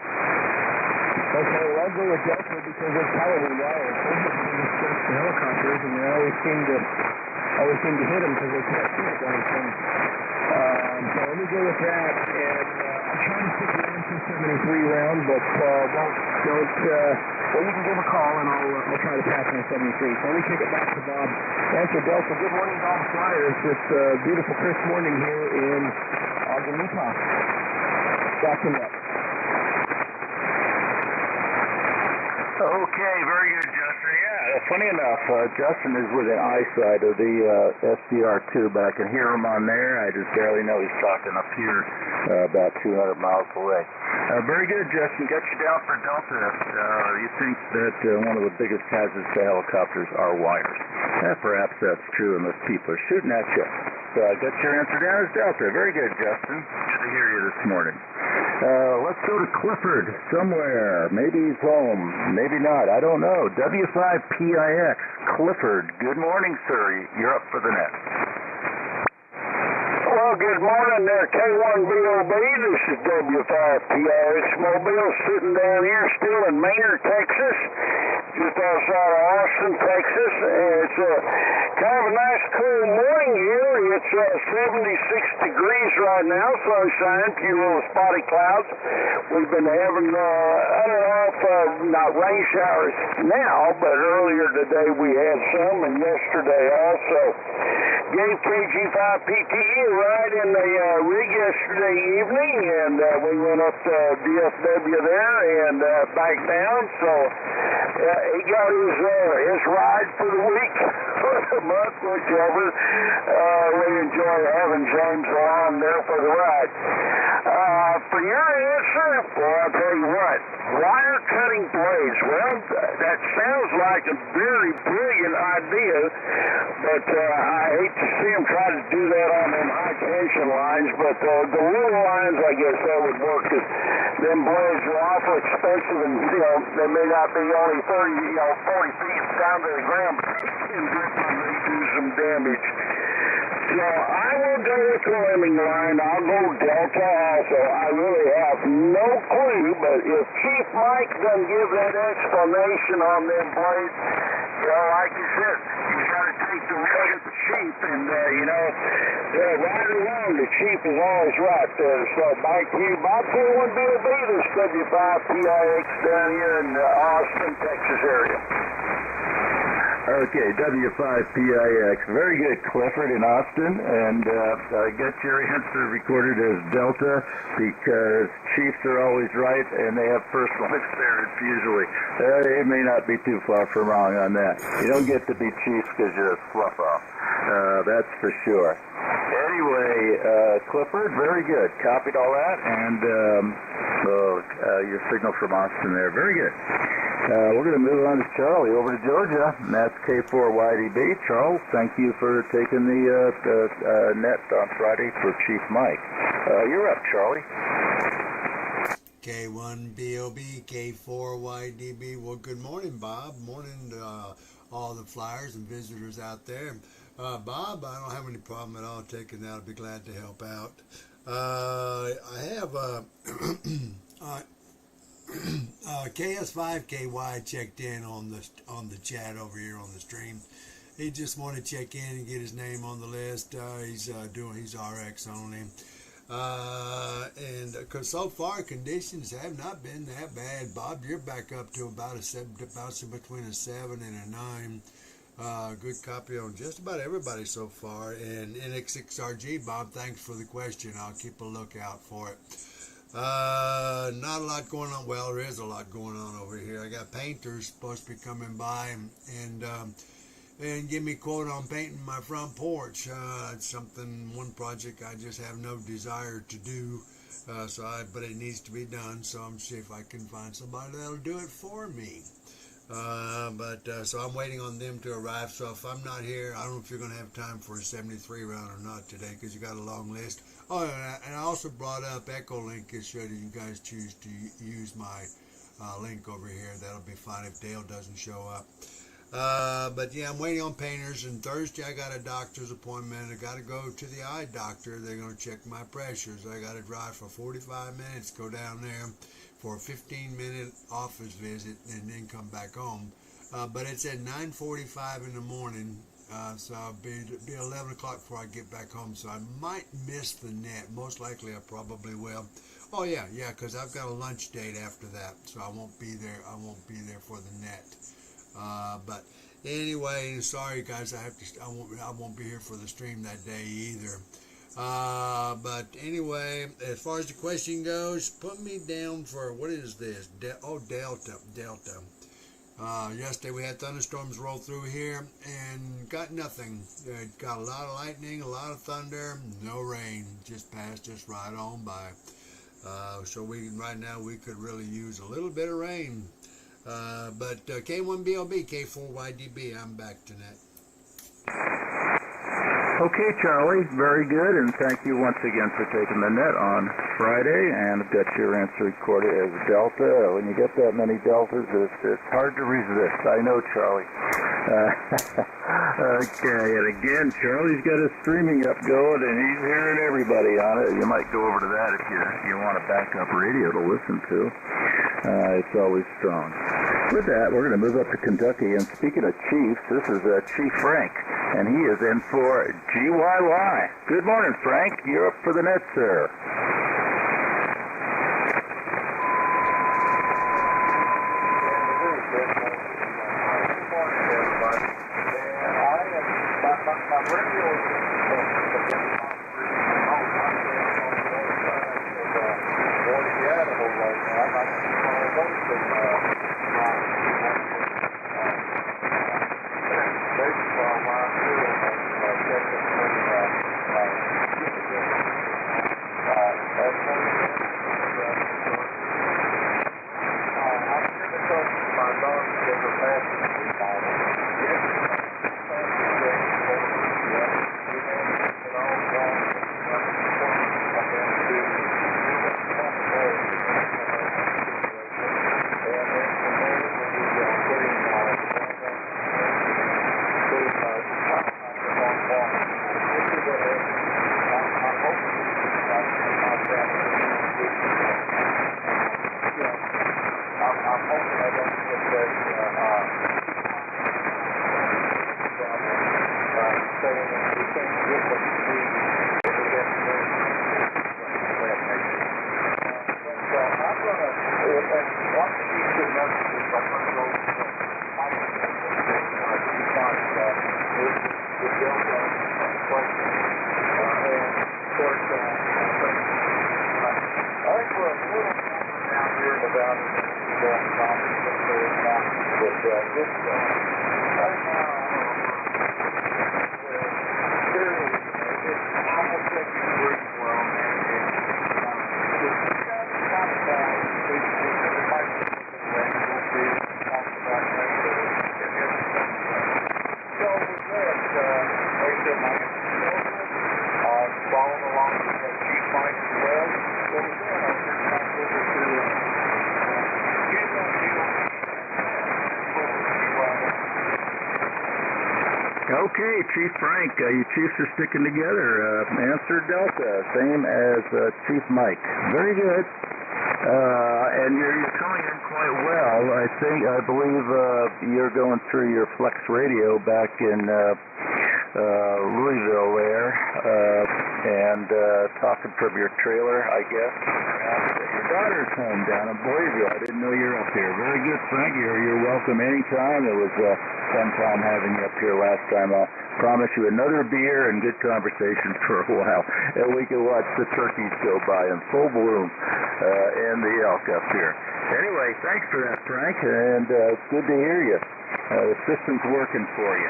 Okay, well, I'll go with Delta because it's probably wired. The helicopters, and they always seem to hit them because they can't see anything. So let me go with that, and I'm trying to figure answer 7 round, but don't. Well, you can give a call, and I'll try to pass on 73. So let me kick it back to Bob. Answer Delta. Good morning to all the Flyers. It's a beautiful, crisp morning here in Ogden, Utah. Back to net. Okay, very good, Justin. Yeah, funny enough, Justin is within eyesight of the SDR2, but I can hear him on there. I just barely know he's talking up here about 200 miles away. Very good, Justin. Got you down for Delta. You think that one of the biggest hazards to helicopters are wires. Perhaps that's true unless people are shooting at you. So I got your answer down as Delta. Very good, Justin. Good to hear you this morning. Let's go to Clifford somewhere. Maybe he's home. Maybe not. I don't know. W5PIX. Clifford. Good morning, sir. You're up for the net. Well, good morning there, K1BOB. This is W5PIX Mobile sitting down here still in Maynard, Texas, just outside of Austin, Texas. It's kind of a nice cool morning here. It's 76 degrees right now, sunshine, few little spotty clouds. We've been having on and off, not rain showers now, but earlier today we had some, and yesterday also. Gave KG5PTE a ride in the rig yesterday evening, and we went up to DFW there and back down. So he got his ride for the week, for the month, whichever. We enjoy having James along there for the ride. For your answer, well, I'll tell you what, wire cutting blades. Well, that sounds like a very brilliant idea, but I hate to see them try to do that on them high tension lines, but the little lines, I guess that would work, because them blades are awful expensive, and they may not be only 40 feet down to the ground, but they can definitely do some damage. So I will go with the lemming line. I'll go Delta also. I really have no clue, but if Chief Mike doesn't give that explanation on them blades, like you said, you got to take the word of the chief, and right or wrong, the chief is always right there. So back to you, Bob K1BOB, this W5PIX down here in the Austin, Texas area. Okay, W5PIX. Very good, Clifford in Austin. And get your answer recorded as Delta, because chiefs are always right, and they have personal experience usually. They may not be too far from wrong on that. You don't get to be chief because you're a fluff off. That's for sure. Anyway, Clifford, very good. Copied all that, and your signal from Austin there. Very good. We're going to move on to Charlie over to Georgia, and that's K4YDB. Charles, thank you for taking the net on Friday for Chief Mike. You're up, Charlie. K1BOB, K4YDB. Well, good morning, Bob. Morning to all the flyers and visitors out there. Bob, I don't have any problem at all taking that. I'll be glad to help out. I have KS5KY checked in on the chat over here on the stream. He just wanted to check in and get his name on the list. He's RX only. And because so far conditions have not been that bad. Bob, you're back up to about between a 7 and a 9. Good copy on just about everybody so far. And NX6RG, Bob, thanks for the question. I'll keep a lookout for it. Not a lot going on. Well, there is a lot going on over here. I got painters supposed to be coming by and give me a quote on painting my front porch. It's one project I just have no desire to do. But it needs to be done. So I'm see if I can find somebody that'll do it for me. So I'm waiting on them to arrive. So if I'm not here, I don't know if you're going to have time for a 73 round or not today, because you got a long list. Oh, and I also brought up Echolink should you guys choose to use my link over here. That'll be fine if Dale doesn't show up. But yeah, I'm waiting on painters, and Thursday I got a doctor's appointment. I got to go to the eye doctor. They're going to check my pressures. I got to drive for 45 minutes, go down there for a 15-minute office visit, and then come back home. But it's at 9:45 in the morning So I'll be 11 o'clock before I get back home. So I might miss the net. Most likely I probably will. Oh yeah, because I've got a lunch date after that, so I won't be there. I won't be there for the net. But anyway, sorry guys, I won't be here for the stream that day either. But anyway, as far as the question goes, put me down for, what is this? Delta. Yesterday we had thunderstorms roll through here and got nothing. Got a lot of lightning, a lot of thunder, no rain. Just passed us right on by. So right now we could really use a little bit of rain. But K1BLB, K4YDB, I'm back tonight. Okay, Charlie, very good, and thank you once again for taking the net on Friday, and I've got your answer recorded as Delta. When you get that many Deltas, it's hard to resist. I know, Charlie. Okay, and again, Charlie's got his streaming up going, and he's hearing everybody on it. You might go over to that if you want a backup radio to listen to. It's always strong. With that, we're going to move up to Kentucky, and speaking of Chiefs, this is Chief Frank, and he is in for GYY. Good morning, Frank. You're up for the net, sir. Okay, Chief Frank, you Chiefs are sticking together. Answer Delta, same as Chief Mike. Very good. And you're coming in quite well. I believe you're going through your Flex Radio back in Louisville there, and talking from your trailer, I guess. Your daughter's home down in Boyville. I didn't know you were up here. Very good, Frank. You're welcome anytime. It was fun time having you up here last time. I'll promise you another beer and good conversation for a while. And we can watch the turkeys go by in full bloom and the elk up here. Anyway, thanks for that, Frank, and it's good to hear you. The system's working for you.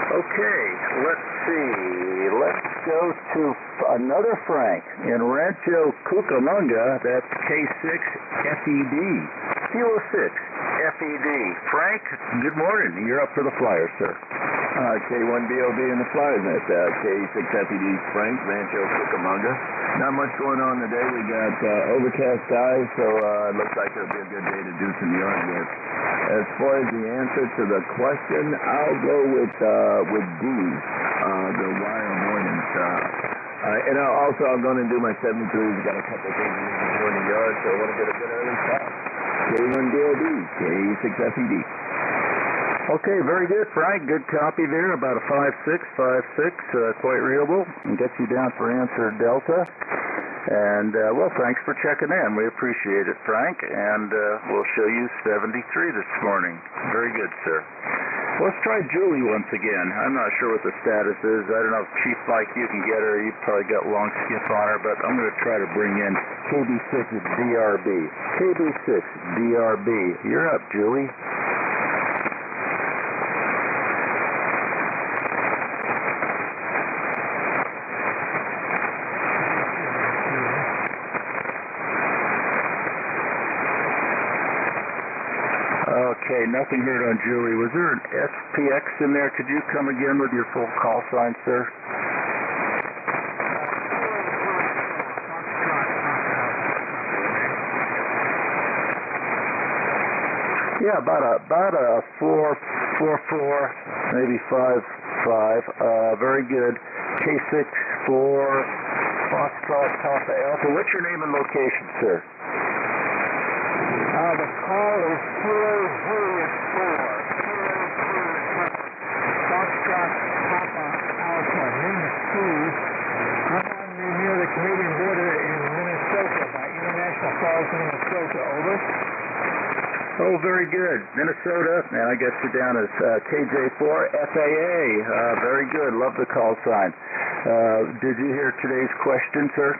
Okay, let's see. Let's go to another Frank in Rancho Cucamonga. That's K6FED. Kilo 6 FED. Frank, good morning. You're up for the Flyers, sir. K1BOB in the Flyers net. K6FED Frank, Rancho Cucamonga. Not much going on today. We got overcast skies, so it looks like it'll be a good day to do some yard work. As far as the answer to the question, I'll go with D, the wire mornings. And also, I'm going to do my 73s. Got a couple things to do in the yard, so I want to get a good early start. K1DOB, K6FED. Okay, very good, Frank. Good copy there, about a 5.6, quite readable, and gets you down for answer Delta. And, well, thanks for checking in. We appreciate it, Frank, and we'll show you 73 this morning. Very good, sir. Let's try Julie once again. I'm not sure what the status is. I don't know if Chief Mike, you can get her. You've probably got long skip on her, but I'm going to try to bring in KB6 DRB. KB6 DRB. You're up, Julie. Okay, nothing heard on Julie. Was there an SPX in there? Could you come again with your full call sign, sir? Yeah, about a 4.44, maybe 5.5. Very good. K6 for Foxtrot Papa Alpha. What's your name and location, sir? The call is 404. Foxtrot Papa Alpha, number 2. I'm on near the Canadian border in Minnesota, by International Falls, Minnesota. Over. Oh, very good. Minnesota, and I got you down as KJ4 FAA. Very good. Love the call sign. Did you hear today's question, sir?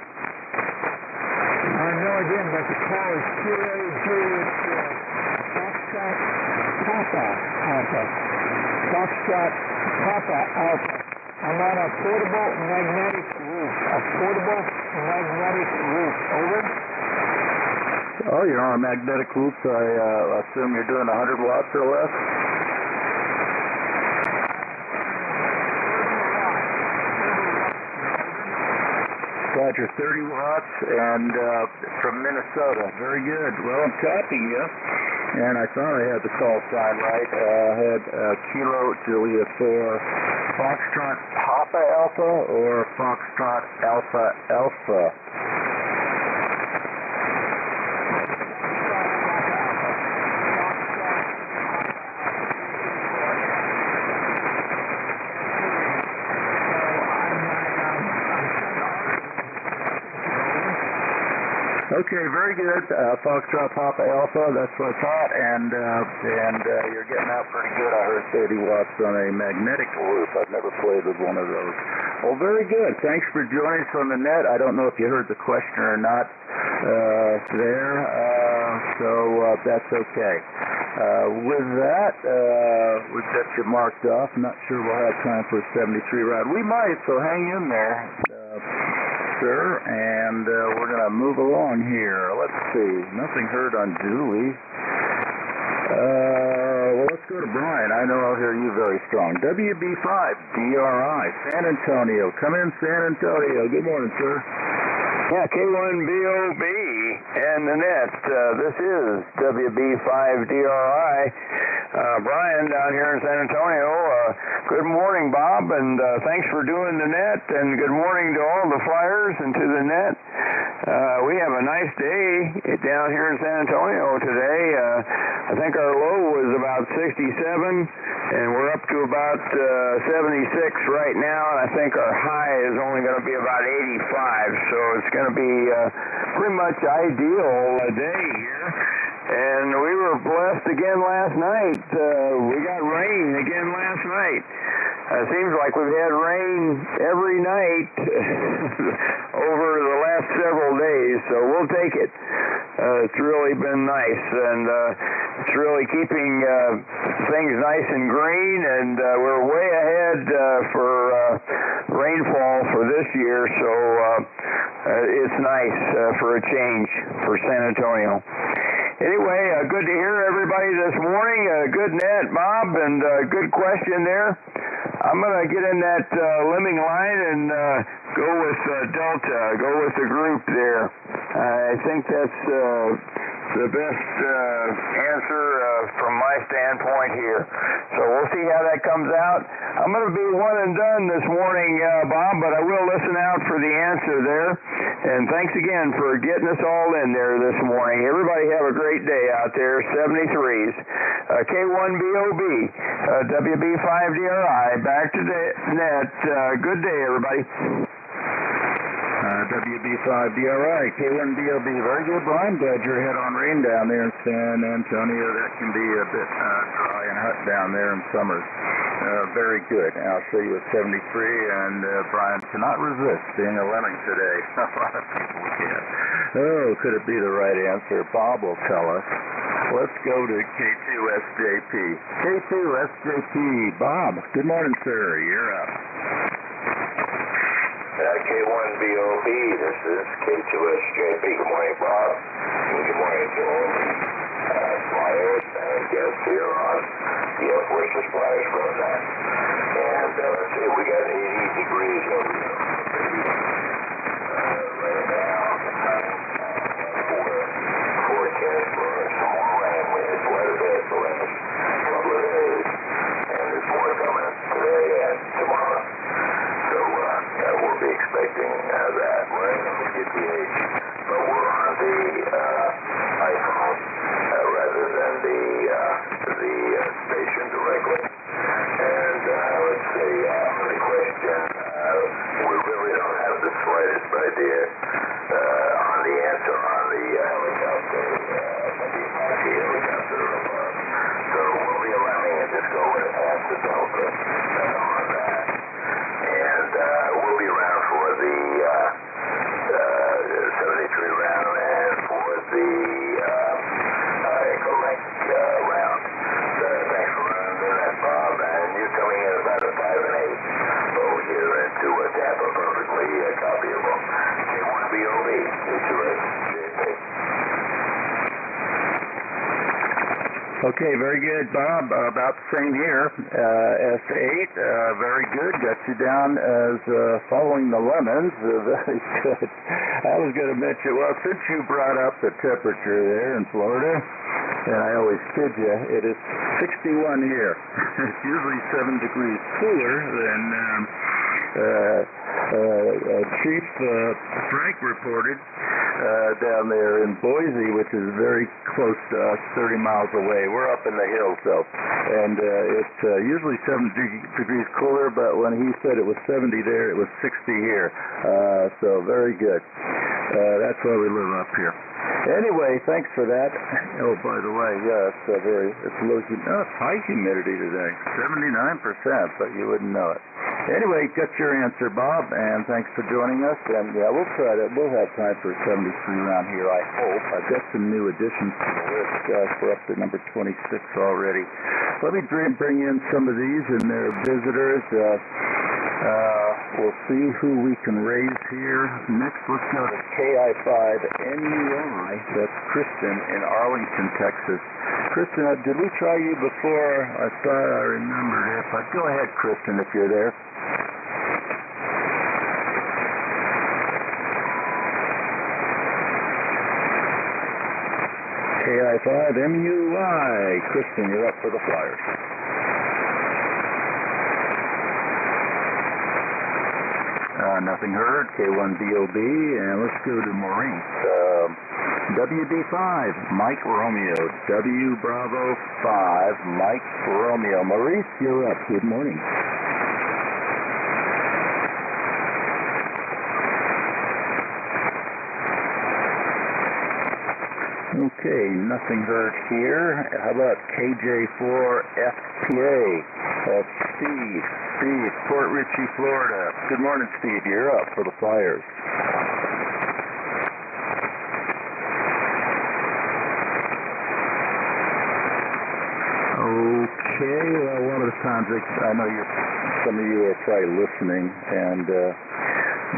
No, again, but the call is Foxtrot Papa Alpha. Foxtrot Papa Alpha. I'm on a portable magnetic roof. A portable magnetic roof. Over. Oh, you're on a magnetic roof. I assume you're doing 100 watts or less? Roger, 30 watts, and from Minnesota. Very good. Well, I'm copying you, and I thought I had the call sign right. I had Kilo Julia for Foxtrot Papa Alpha or Foxtrot Alpha Alpha. Okay, very good. Foxtrot Papa Alpha, that's what I thought, and you're getting out pretty good. I heard 30 watts on a magnetic roof. I've never played with one of those. Well, very good. Thanks for joining us on the net. I don't know if you heard the question or not there, so that's okay. With that, we've got you marked off. I'm not sure we'll have time for a 73 ride. We might, so hang in there. Sir, and we're going to move along here. Let's see. Nothing heard on Julie. Well, let's go to Brian. I know I'll hear you very strong. WB5 DRI, San Antonio. Come in, San Antonio. Good morning, sir. Yeah, K1BOB and the net. This is WB5DRI. Brian down here in San Antonio. Good morning, Bob, and thanks for doing the net, and good morning to all the flyers and to the net. We have a nice day down here in San Antonio today. I think our low was about 67, and we're up to about 76 right now, and I think our high is only going to be about 85, so it's going to be pretty much ideal day here. And we were blessed again last night. We got rain again last night. Seems like we've had rain every night over the last several days, so we'll take it. It's really been nice, and it's really keeping things nice and green, and we're way ahead for rainfall for this year, so it's nice for a change for San Antonio. Anyway, good to hear everybody this morning. Good net, Bob, and good question there. I'm going to get in that lemming line and go with Delta, go with the group there. I think that's the best answer from my standpoint here. So we'll see how that comes out. I'm going to be one and done this morning, Bob, but I will listen out for the answer there. And thanks again for getting us all in there this morning. Everybody have a great day out there. 73s. K1BOB, WB5DRI, back to the net. Good day, everybody. WB5DRI, K1BOB, very good, Brian. Glad you're ahead on rain down there in San Antonio. That can be a bit dry and hot down there in summers. Very good. I'll show you a 73, and Brian cannot resist being a lemming today. A lot of people can. Oh, could it be the right answer? Bob will tell us. Let's go to K2SJP. K2SJP, Bob. Good morning, sir. You're up. K1BOB, this is K2SJP. Good morning, Bob. And good morning to all the flyers and guests here on the Air Force's Flyers program. And let's see, we got 80 degrees over here. Right now, forecast for some more rain. We had quite a bit the last couple of days. And there's more coming today and tomorrow. So we'll be expecting that. We're going to get the age, but we're on the iPhone rather than the station directly. And let's see, the question, we really don't have the slightest idea on the answer on the helicopter, the helicopter above. So we'll be allowing it to go right past the Delta on that. And we'll be around for the 73 round and for the collect round. Thanks for running that, Bob. And you're coming in about a 5 and 8 over here into Tampa, perfectly copyable. K1BOB, K2SJP. Okay, very good, Bob. About the same here. S8, very good. Got you down as following the lemons. Very good. I was going to mention, well, since you brought up the temperature there in Florida, and I always kid you, it is 61 here. It's usually 7 degrees cooler than Chief Frank reported down there in Boise, which is very close to us, 30 miles away. We're up in the hills, though, and it's usually 7 degrees cooler, but when he said it was 70 there, it was 60 here. So very good. That's why we live up here. Anyway, thanks for that. Oh, by the way, yeah, it's low it's high humidity today, 79%, but you wouldn't know it. Anyway, got your answer, Bob, and thanks for joining us. And yeah, we'll have time for a 73 round here, I hope. I've got some new additions to the list. We're up to number 26 already. Let me bring in some of these and their visitors. We'll see who we can raise here. Next, let's go to KI5NUI. That's Kristen in Arlington, Texas. Kristen, did we try you before? I thought I remembered it, but go ahead, Kristen, if you're there. KI5MUI. Kristen, you're up for the Flyers. Nothing heard. K1BOB, and let's go to Maurice. WB5, Mike Romeo. W Bravo 5, Mike Romeo. Maurice, you're up. Good morning. Okay, nothing heard here. How about KJ4FTA? That's Steve. Steve, Port Richey, Florida. Good morning, Steve. You're up for the Flyers. Okay, well, one of the times, I know some of you are probably listening and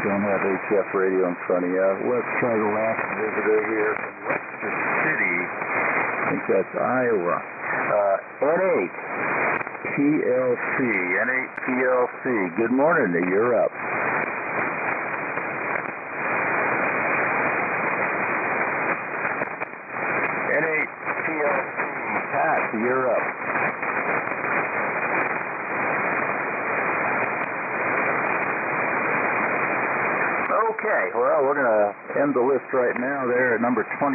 don't have HF radio in front of you. Let's try the last visitor here from Webster City. I think that's Iowa. N8 PLC. N8 PLC. Good morning. You're up. list right now. They're at number 26.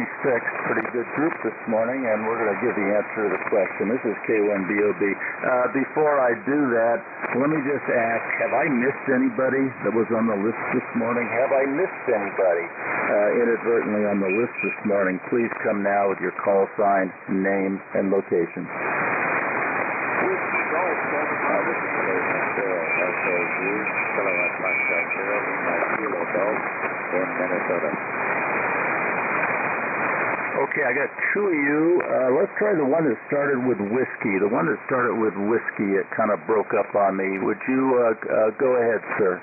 Pretty good group this morning, and we're going to give the answer to the question. This is K1BOB. Before I do that, let me just ask, have I missed anybody that was on the list this morning? Have I missed anybody inadvertently on the list this morning? Please come now with your call sign, name, and location. Whiskey Golf, in Minnesota. Okay, I got two of you. Let's try the one that started with whiskey. The one that started with whiskey, it kind of broke up on me. Would you go ahead, sir?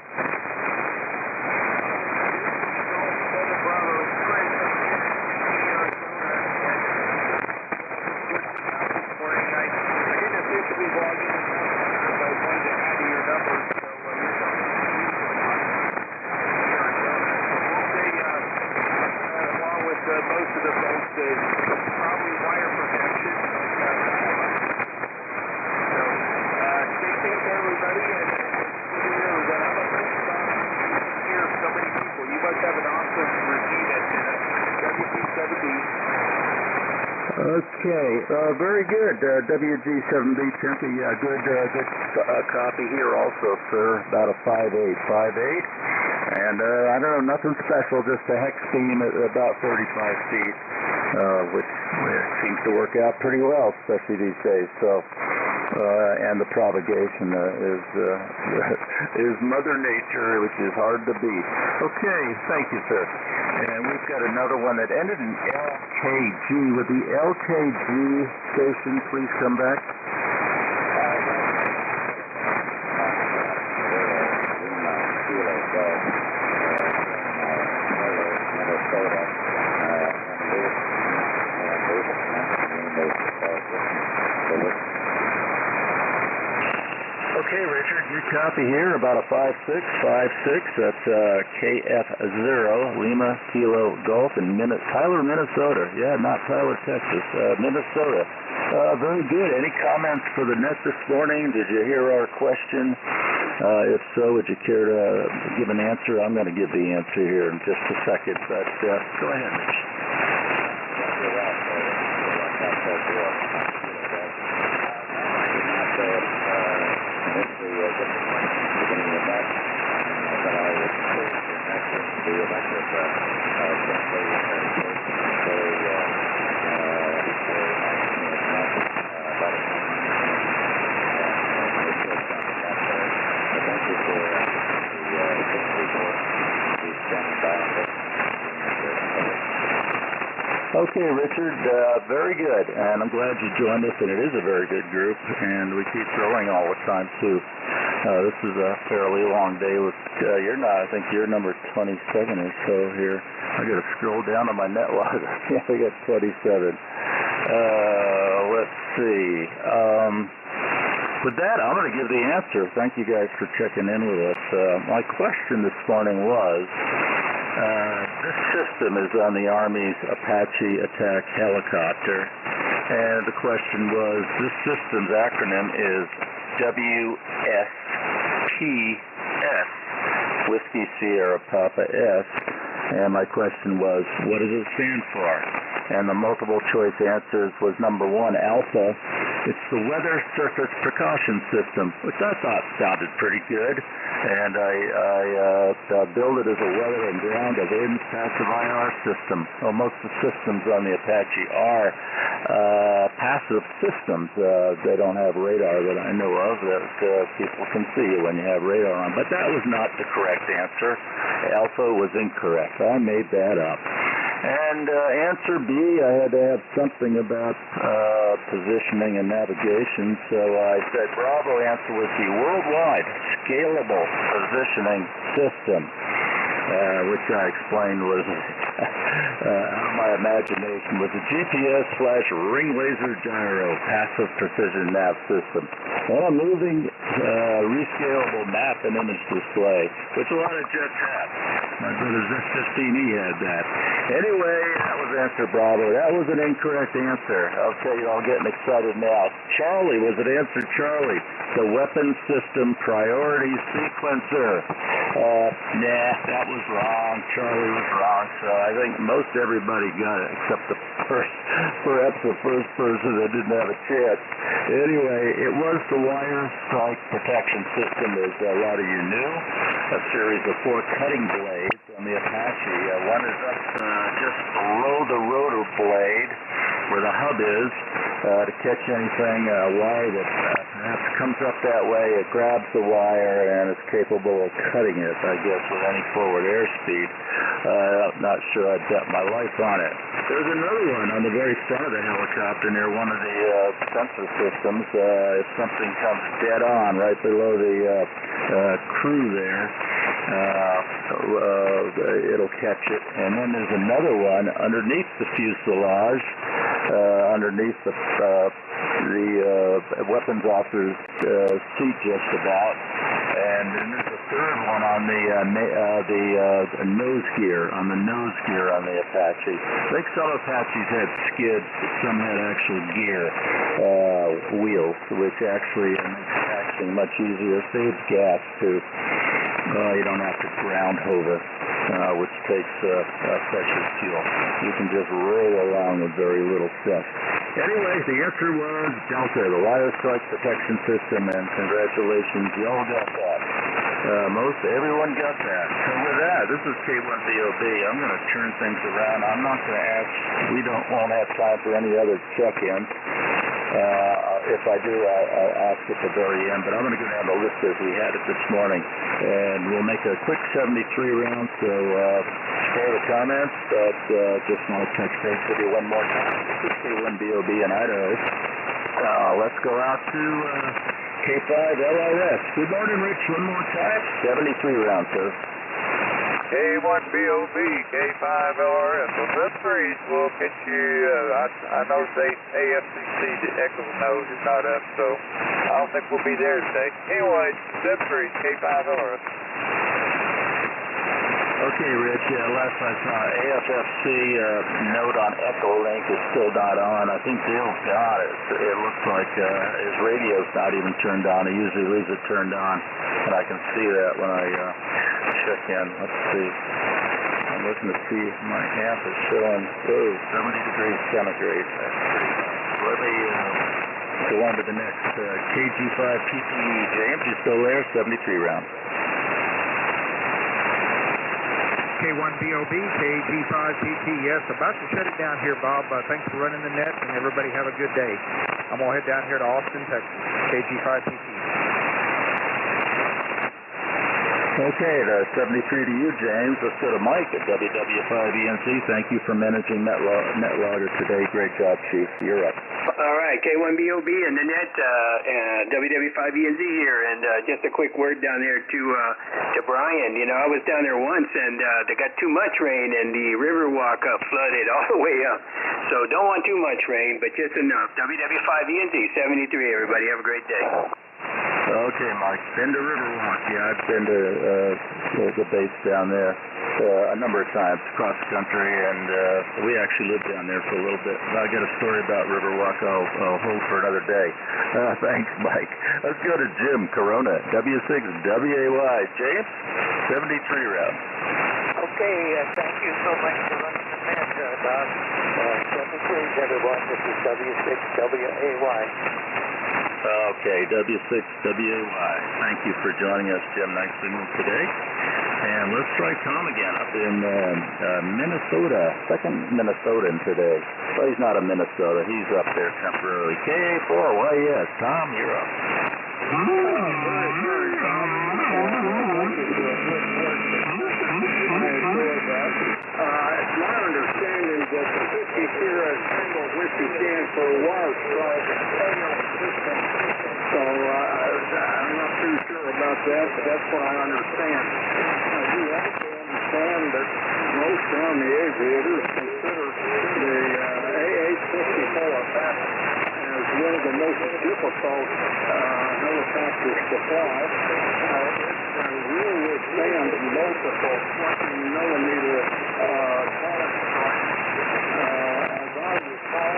Okay, very good. WG7B Tempe, good copy here also, sir. About a 5.8. And I don't know, nothing special, just a hex beam at about 35 feet, which seems to work out pretty well, especially these days. So, and the propagation is Mother Nature, which is hard to beat. Okay, thank you, sir. And we've got another one that ended in LKG. Would the LKG station please come back? Okay, Richard, your copy here, about a 5.6. That's KF0, Lima Kilo Golf in Tyler, Minnesota. Yeah, not Tyler, Texas, Minnesota. Very good. Any comments for the net this morning? Did you hear our question? If so, would you care to give an answer? I'm going to give the answer here in just a second, but go ahead, Rich. Okay, Richard, very good, and I'm glad you joined us, and it is a very good group, and we keep growing all the time, too. This is a fairly long day with, I think you're number 27 or so here. I got to scroll down to my net log. Yeah, I got 27. Let's see. With that, I'm going to give the answer. Thank you guys for checking in with us. My question this morning was, this system is on the Army's Apache attack helicopter, and the question was, this system's acronym is WSPS, Whiskey Sierra Papa S, and my question was, what does it stand for? And the multiple choice answers was number 1, Alpha. It's the Weather Surface Precaution System, which I thought sounded pretty good. And I billed it as a weather and ground avoidance passive IR system. Well, most of the systems on the Apache are passive systems. They don't have radar that I know of that people can see when you have radar on. But that was not the correct answer. Alpha was incorrect. I made that up. And answer B, I had to have something about positioning and navigation, so I said Bravo answer was the Worldwide Scalable Positioning System, which I explained was out of my imagination, was a GPS/ring laser gyro passive precision nav system. And a moving rescalable map and image display, which a lot of jets have. My brother's F-15E had that. Anyway, that was answer Bravo. That was an incorrect answer. Okay, you're all getting excited now. Charlie was it answer Charlie. the Weapon System Priority Sequencer. Nah, that was wrong. Charlie was wrong. So I think most everybody got it, except perhaps the first person that didn't have a chance. Anyway, it was the Wire Strike Protection System, as a lot of you knew. A series of 4 cutting blades on the Apache. One is up just below the rotor blade, where the hub is, to catch anything, wire that perhaps comes up that way. It grabs the wire and is capable of cutting it, I guess, with any forward airspeed. I'm not sure I'd bet my life on it. There's another one on the very front of the helicopter near one of the sensor systems. If something comes dead on right below the crew there, it'll catch it. And then there's another one underneath the fuselage, underneath the weapons officer's seat just about. And then there's a third one on the nose gear, on the Apache. I think some Apaches had skids, but some had actual gear wheels, which actually makes action much easier. Saves gas too. You don't have to ground hose it, which takes precious fuel. You can just roll along with very little stuff. Anyway, the answer was Delta, the Wire Strike Protection System, and congratulations, you all got that. Most everyone got that. So with that, this is K1BOB. I'm going to turn things around. I'm not going to ask. Won't have time for any other check-ins. If I do, I'll ask at the very end. But I'm going to go down the list as we had it this morning, and we'll make a quick 73 round. So spare the comments, but just want to touch base with you one more time. This is K1BOB in Idaho. Let's go out to K5LRS. Good morning, Rich. One more time. 73 round, sir. K1BOB, K5LRS. Well, Sub 3s will get you, I know AFCC, the Echo nose is not up, so I don't think we'll be there today. Anyway, Sub 3s, K5LRS. Okay, Rich, last I saw, AFFC note on Echolink is still not on. I think Dale's got it. It looks like his radio's not even turned on. He usually leaves it turned on, and I can see that when I check in. Let's see. I'm looking to see if my amp is showing 70 degrees centigrade. That's pretty nice. Let me go on to the next KG5PTE. James, you still there? 73 round. K1BOB, KG5PT, yes, about to shut it down here, Bob. Thanks for running the net, and everybody have a good day. I'm going to head down here to Austin, Texas, KG5PT. Okay, the 73 to you, James. Let's go to Mike at WW5ENC. Thank you for managing NetLogger today. Great job, Chief. You're up. All right, K1BOB and the net, WW5ENZ here, and just a quick word down there to Brian. You know, I was down there once, and they got too much rain, and the Riverwalk flooded all the way up. So don't want too much rain, but just enough. WW5ENZ, 73, everybody. Have a great day. Okay, Mike. Been to Riverwalk. Yeah, I've been to the base down there a number of times across the country, and we actually lived down there for a little bit. If I get a story about Riverwalk, I'll hold for another day. Thanks, Mike. Let's go to Jim Corona, W6WAY. James, 73 round. Okay, thank you so much for running the net, Bob. 73, everyone. This is W6WAY. Okay, W6WAY. Thank you for joining us, Jim. Nice signal today. And let's try Tom again up in Minnesota. Second Minnesotan today. Well, he's not a Minnesota. He's up there temporarily. KA4YS. Tom, you're up. It's my understanding that the 50 Sierra Tango Whiskey stands for Wire Strike System. So I'm not too sure about that, but that's what I understand. I do also understand that most Army aviators consider the AH-54 as one of the most difficult helicopters to fly. It will withstand multiple 20-millimeter bullet strikes. As I recall,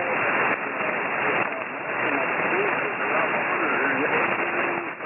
maximum speed is about 180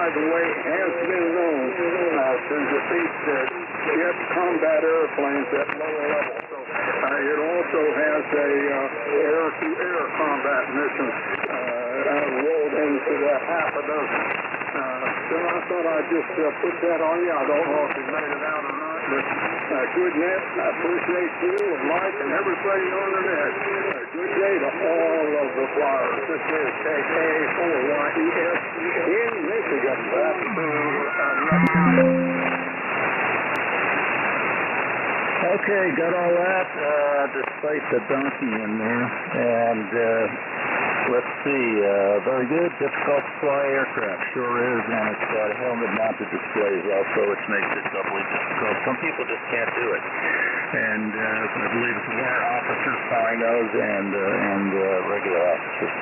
by the way, has been known to defeat jet combat airplanes at lower levels. So it also has a air-to-air combat mission rolled into that half a dozen. So I thought I'd just put that on you. I don't know if you made it out or not, but good net. I appreciate you and Mike and everybody on the net. Good day to all of the flyers. This is KK4YES in Michigan. Back to Okay, got all that, despite the donkey in there. And let's see, very good. Difficult to fly aircraft, sure is. And it's got helmet-mounted displays also, which makes it doubly difficult. Some people just can't do it. And I believe it's warrant officers flying those and regular officers.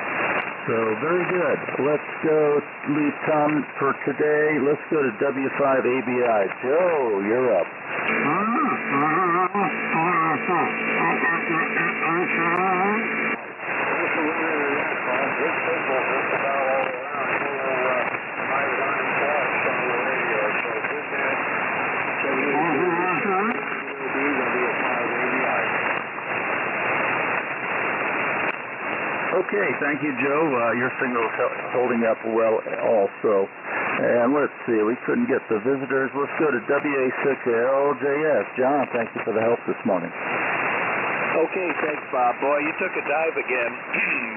So, very good. Let's go leave Tom for today. Let's go to W5ABI. Joe, you're up. Okay, thank you, Joe. Your signal's holding up well also. And let's see, we couldn't get the visitors. Let's go to WA6LJS. John, thank you for the help this morning. Okay, thanks, Bob. Boy, you took a dive again.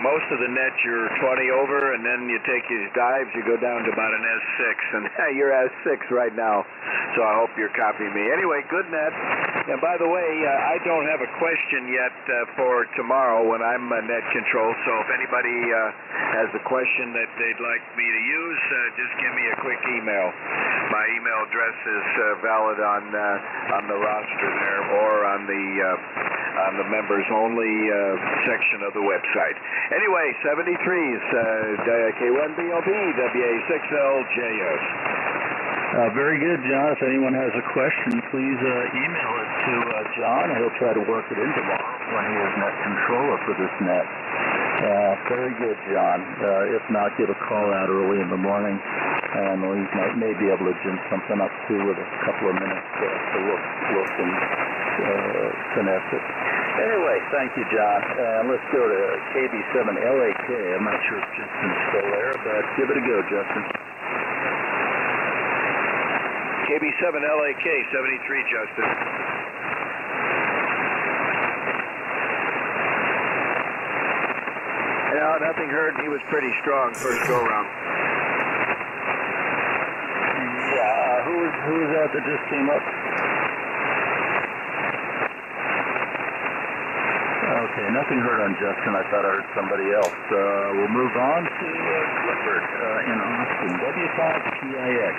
Most of the net you're 20 over, and then you take these dives, you go down to about an S6, and you're S6 right now. So I hope you're copying me. Anyway, good net. And by the way, I don't have a question yet for tomorrow when I'm net control. So if anybody has a question that they'd like me to use, just give me a quick email. My email address is valid on the roster there or on the members only section of the website. Anyway, 73s, K1BOB, WA6LJS. Very good, John. If anyone has a question, please email it to John. He'll try to work it in tomorrow when he is net controller for this net. Very good, John. If not, give a call out early in the morning, and we may be able to gin something up too with a couple of minutes to look and finesse it. Anyway, thank you, John. Let's go to KB7LAK. I'm not sure if Justin's still there, but give it a go, Justin. KB7LAK, 73, Justin. No, nothing heard. He was pretty strong first go-round. Yeah, who was that just came up? Okay, nothing heard on Justin. I thought I heard somebody else. We'll move on to Clifford in Austin. W5PIX,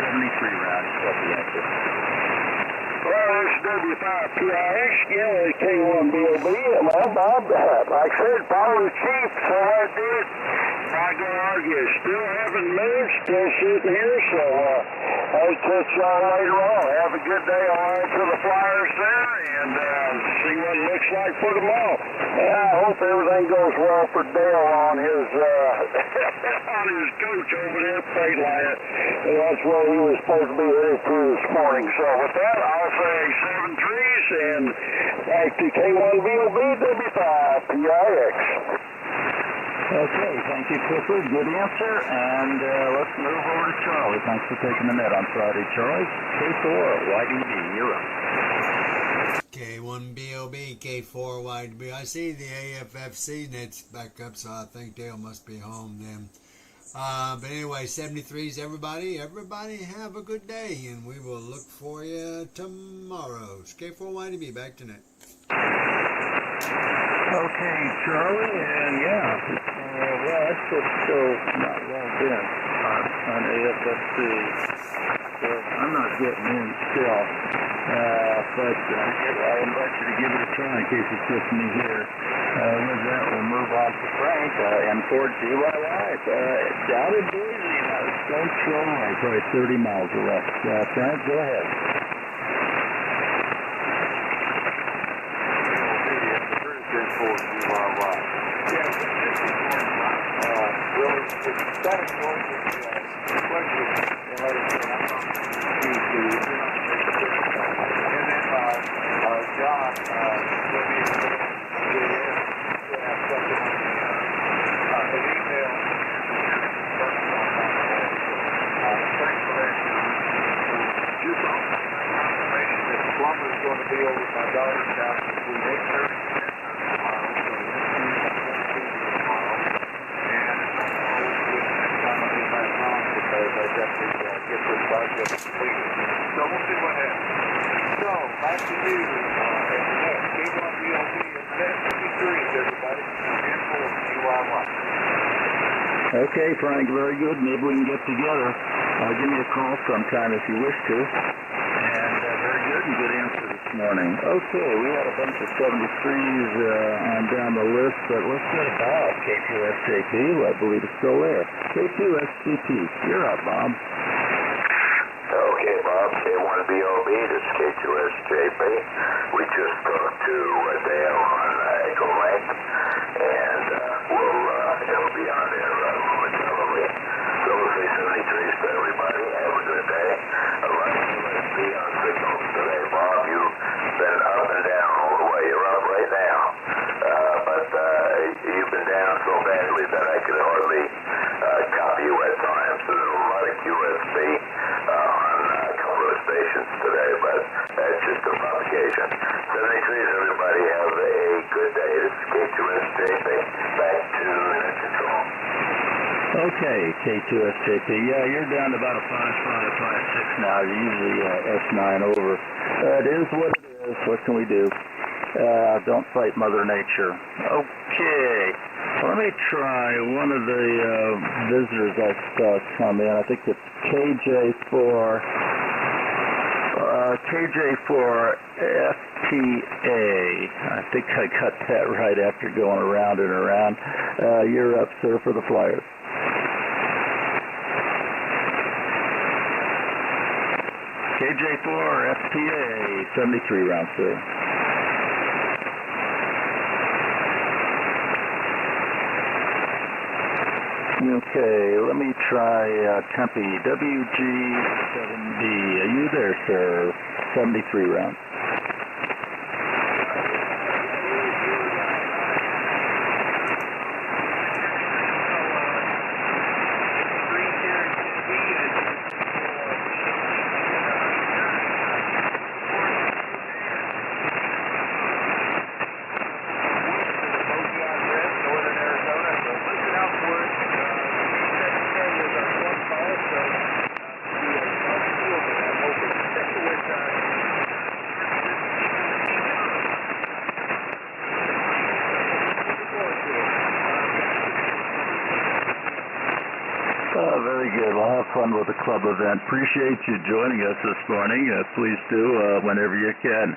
73 rounds. What the answer? Well, this is W5PIX, K1BOB. Well, Bob, like I said, follow the chief, so I did. Not going to argue. Still haven't moved, still sitting here, so I'll catch y'all later on. Have a good day. I'll answer the flyers there and see what it looks like for tomorrow. Yeah, I hope everything goes well for Dale on his on his coach over there at Freightliner. That's where he was supposed to be headed to this morning. So with that, I'll say 7-3s and back to K1BOB, W5PIX. Okay, thank you, Clifford. Good answer. And let's move over to Charlie. Thanks for taking the net on Friday, Charlie. K4YDB, you're up. K1BOB, K4YDB. I see the AFFC net's back up, so I think Dale must be home then. But anyway, 73s, everybody have a good day, and we will look for you tomorrow. K4YDB, back to net. Okay, Charlie, and that's just still not logged in on AFFC. So I'm not getting in still. But I invite you to give it a try in case it's just me here. With that, we'll move on to Frank and towards DYY. Down in Boise, don't show probably 30 miles or less. Frank, go ahead. For DYY. Yeah, really if you got to go into the question and let us know, I'm going to and then John, will be able to have something on an email. Thanks for that. Just on confirmation that the plumber is going to be over at my daughter's house between 8:30 and 10:30 tomorrow, so we'll see tomorrow. And it's not going to be the next time I'll be back on because I got to get this project completed. So we'll see what happens. So, back to you, K1BLB is set 53, everybody. Info GYY. Okay, Frank, very good. Maybe we can get together. Give me a call sometime if you wish to. And very good and good answer this morning. Okay, we had a bunch of 73s on down the list, but let's get to Bob, K2SJP, who I believe is still there. K2SJP, you're up, Bob. Okay, Bob, K1BOB, this is K2SJP. We just talked to Dale on Echo Link, and he'll be on there momentarily. So we'll say 73s to everybody. Have a good day. A lot of USB on signals today, Bob. You've been up and down all the way. You're up right now. But you've been down so badly that I could hardly copy you at times. So there's a lot of QSB on a couple of stations today, but that's just a propagation. 73s, everybody have a good day. This is K2SJP. Back to net control. Okay, K2SJP. Yeah, you're down to about a 5.5, 5.6 now. You're usually S9 over. It is what it is. What can we do? Don't fight Mother Nature. Okay. Let me try one of the visitors I saw come in. I think it's KJ4 FTA. I think I got that right after going around and around. You're up, sir, for the Flyers. KJ4 FTA, 73 round, sir. Okay, let me try Tempe, WG7D. Are you there, sir? 73 rounds. Very good. We'll have fun with the club event. Appreciate you joining us this morning. Please do whenever you can.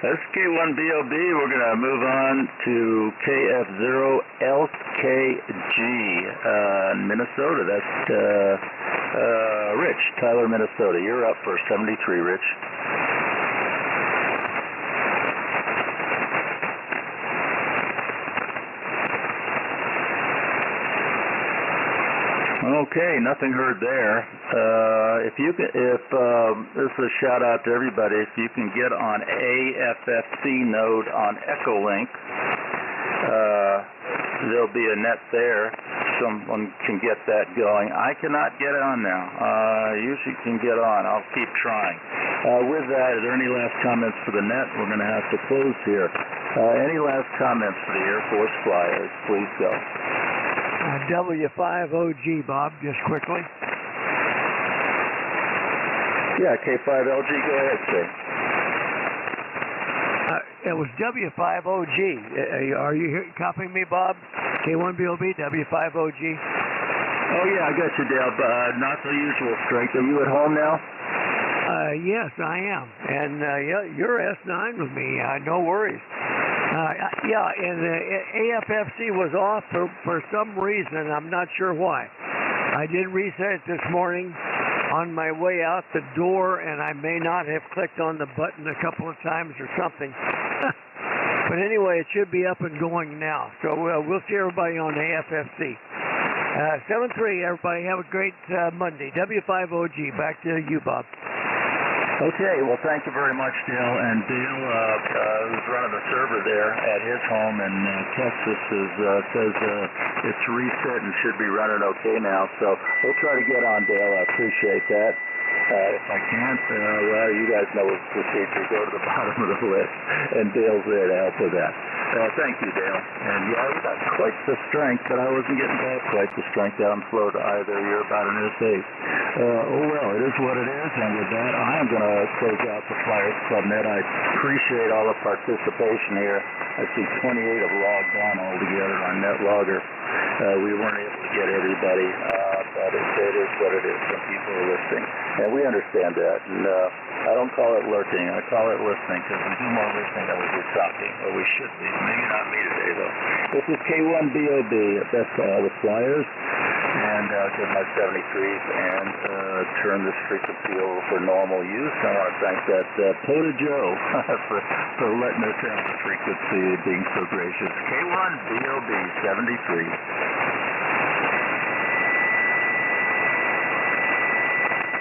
That's K1BOB. We're going to move on to KF0LKG in Minnesota. That's Rich, Tyler, Minnesota. You're up for 73, Rich. Okay, nothing heard there. If this is a shout out to everybody, if you can get on AFFC node on Echolink, there'll be a net there. Someone can get that going. I cannot get on now. Usually can get on. I'll keep trying. With that, is there any last comments for the net? We're going to have to close here. Any last comments for the Air Force Flyers? Please go. W5OG, Bob, just quickly. Yeah, K5LG, go ahead, sir. It was W5OG. Are you copying me, Bob? K1BOB, W5OG. Oh, yeah, I got you, Dale. Not the usual strength. Are you at home now? Yes, I am. And you're S9 with me. No worries. Yeah, and the AFFC was off for some reason. I'm not sure why. I did reset it this morning on my way out the door, and I may not have clicked on the button a couple of times or something. But anyway, it should be up and going now. So we'll see everybody on AFFC. 7-3, everybody. Have a great Monday. W5OG. Back to you, Bob. Okay, well, thank you very much, Dale. And Dale, who's running the server there at his home in Texas, says it's reset and should be running okay now. So we'll try to get on, Dale. I appreciate that. If I can't, well, you guys know the procedure. Go to the bottom of the list, and Dale's there to help with that. Thank you, Dale. And yeah, you got quite the strength, but I wasn't getting back quite the strength down flow to either. You're about an inch deep. Oh well, it is what it is, and with that, I am going to close out the Flyers Club Net. I appreciate all the participation here. I see 28 have logged on altogether on NetLogger. We weren't able to get everybody, but it is what it is. Some people are listening, and we understand that. And I don't call it lurking. I call it listening, because we do more listening than we do talking, or we should be. Maybe not me today, though. This is K1BOB. Best to all the Flyers. And give my 73s and turn this frequency over for normal use. I want to thank that Pota Joe for letting us have the frequency, being so gracious. K1BOB 73.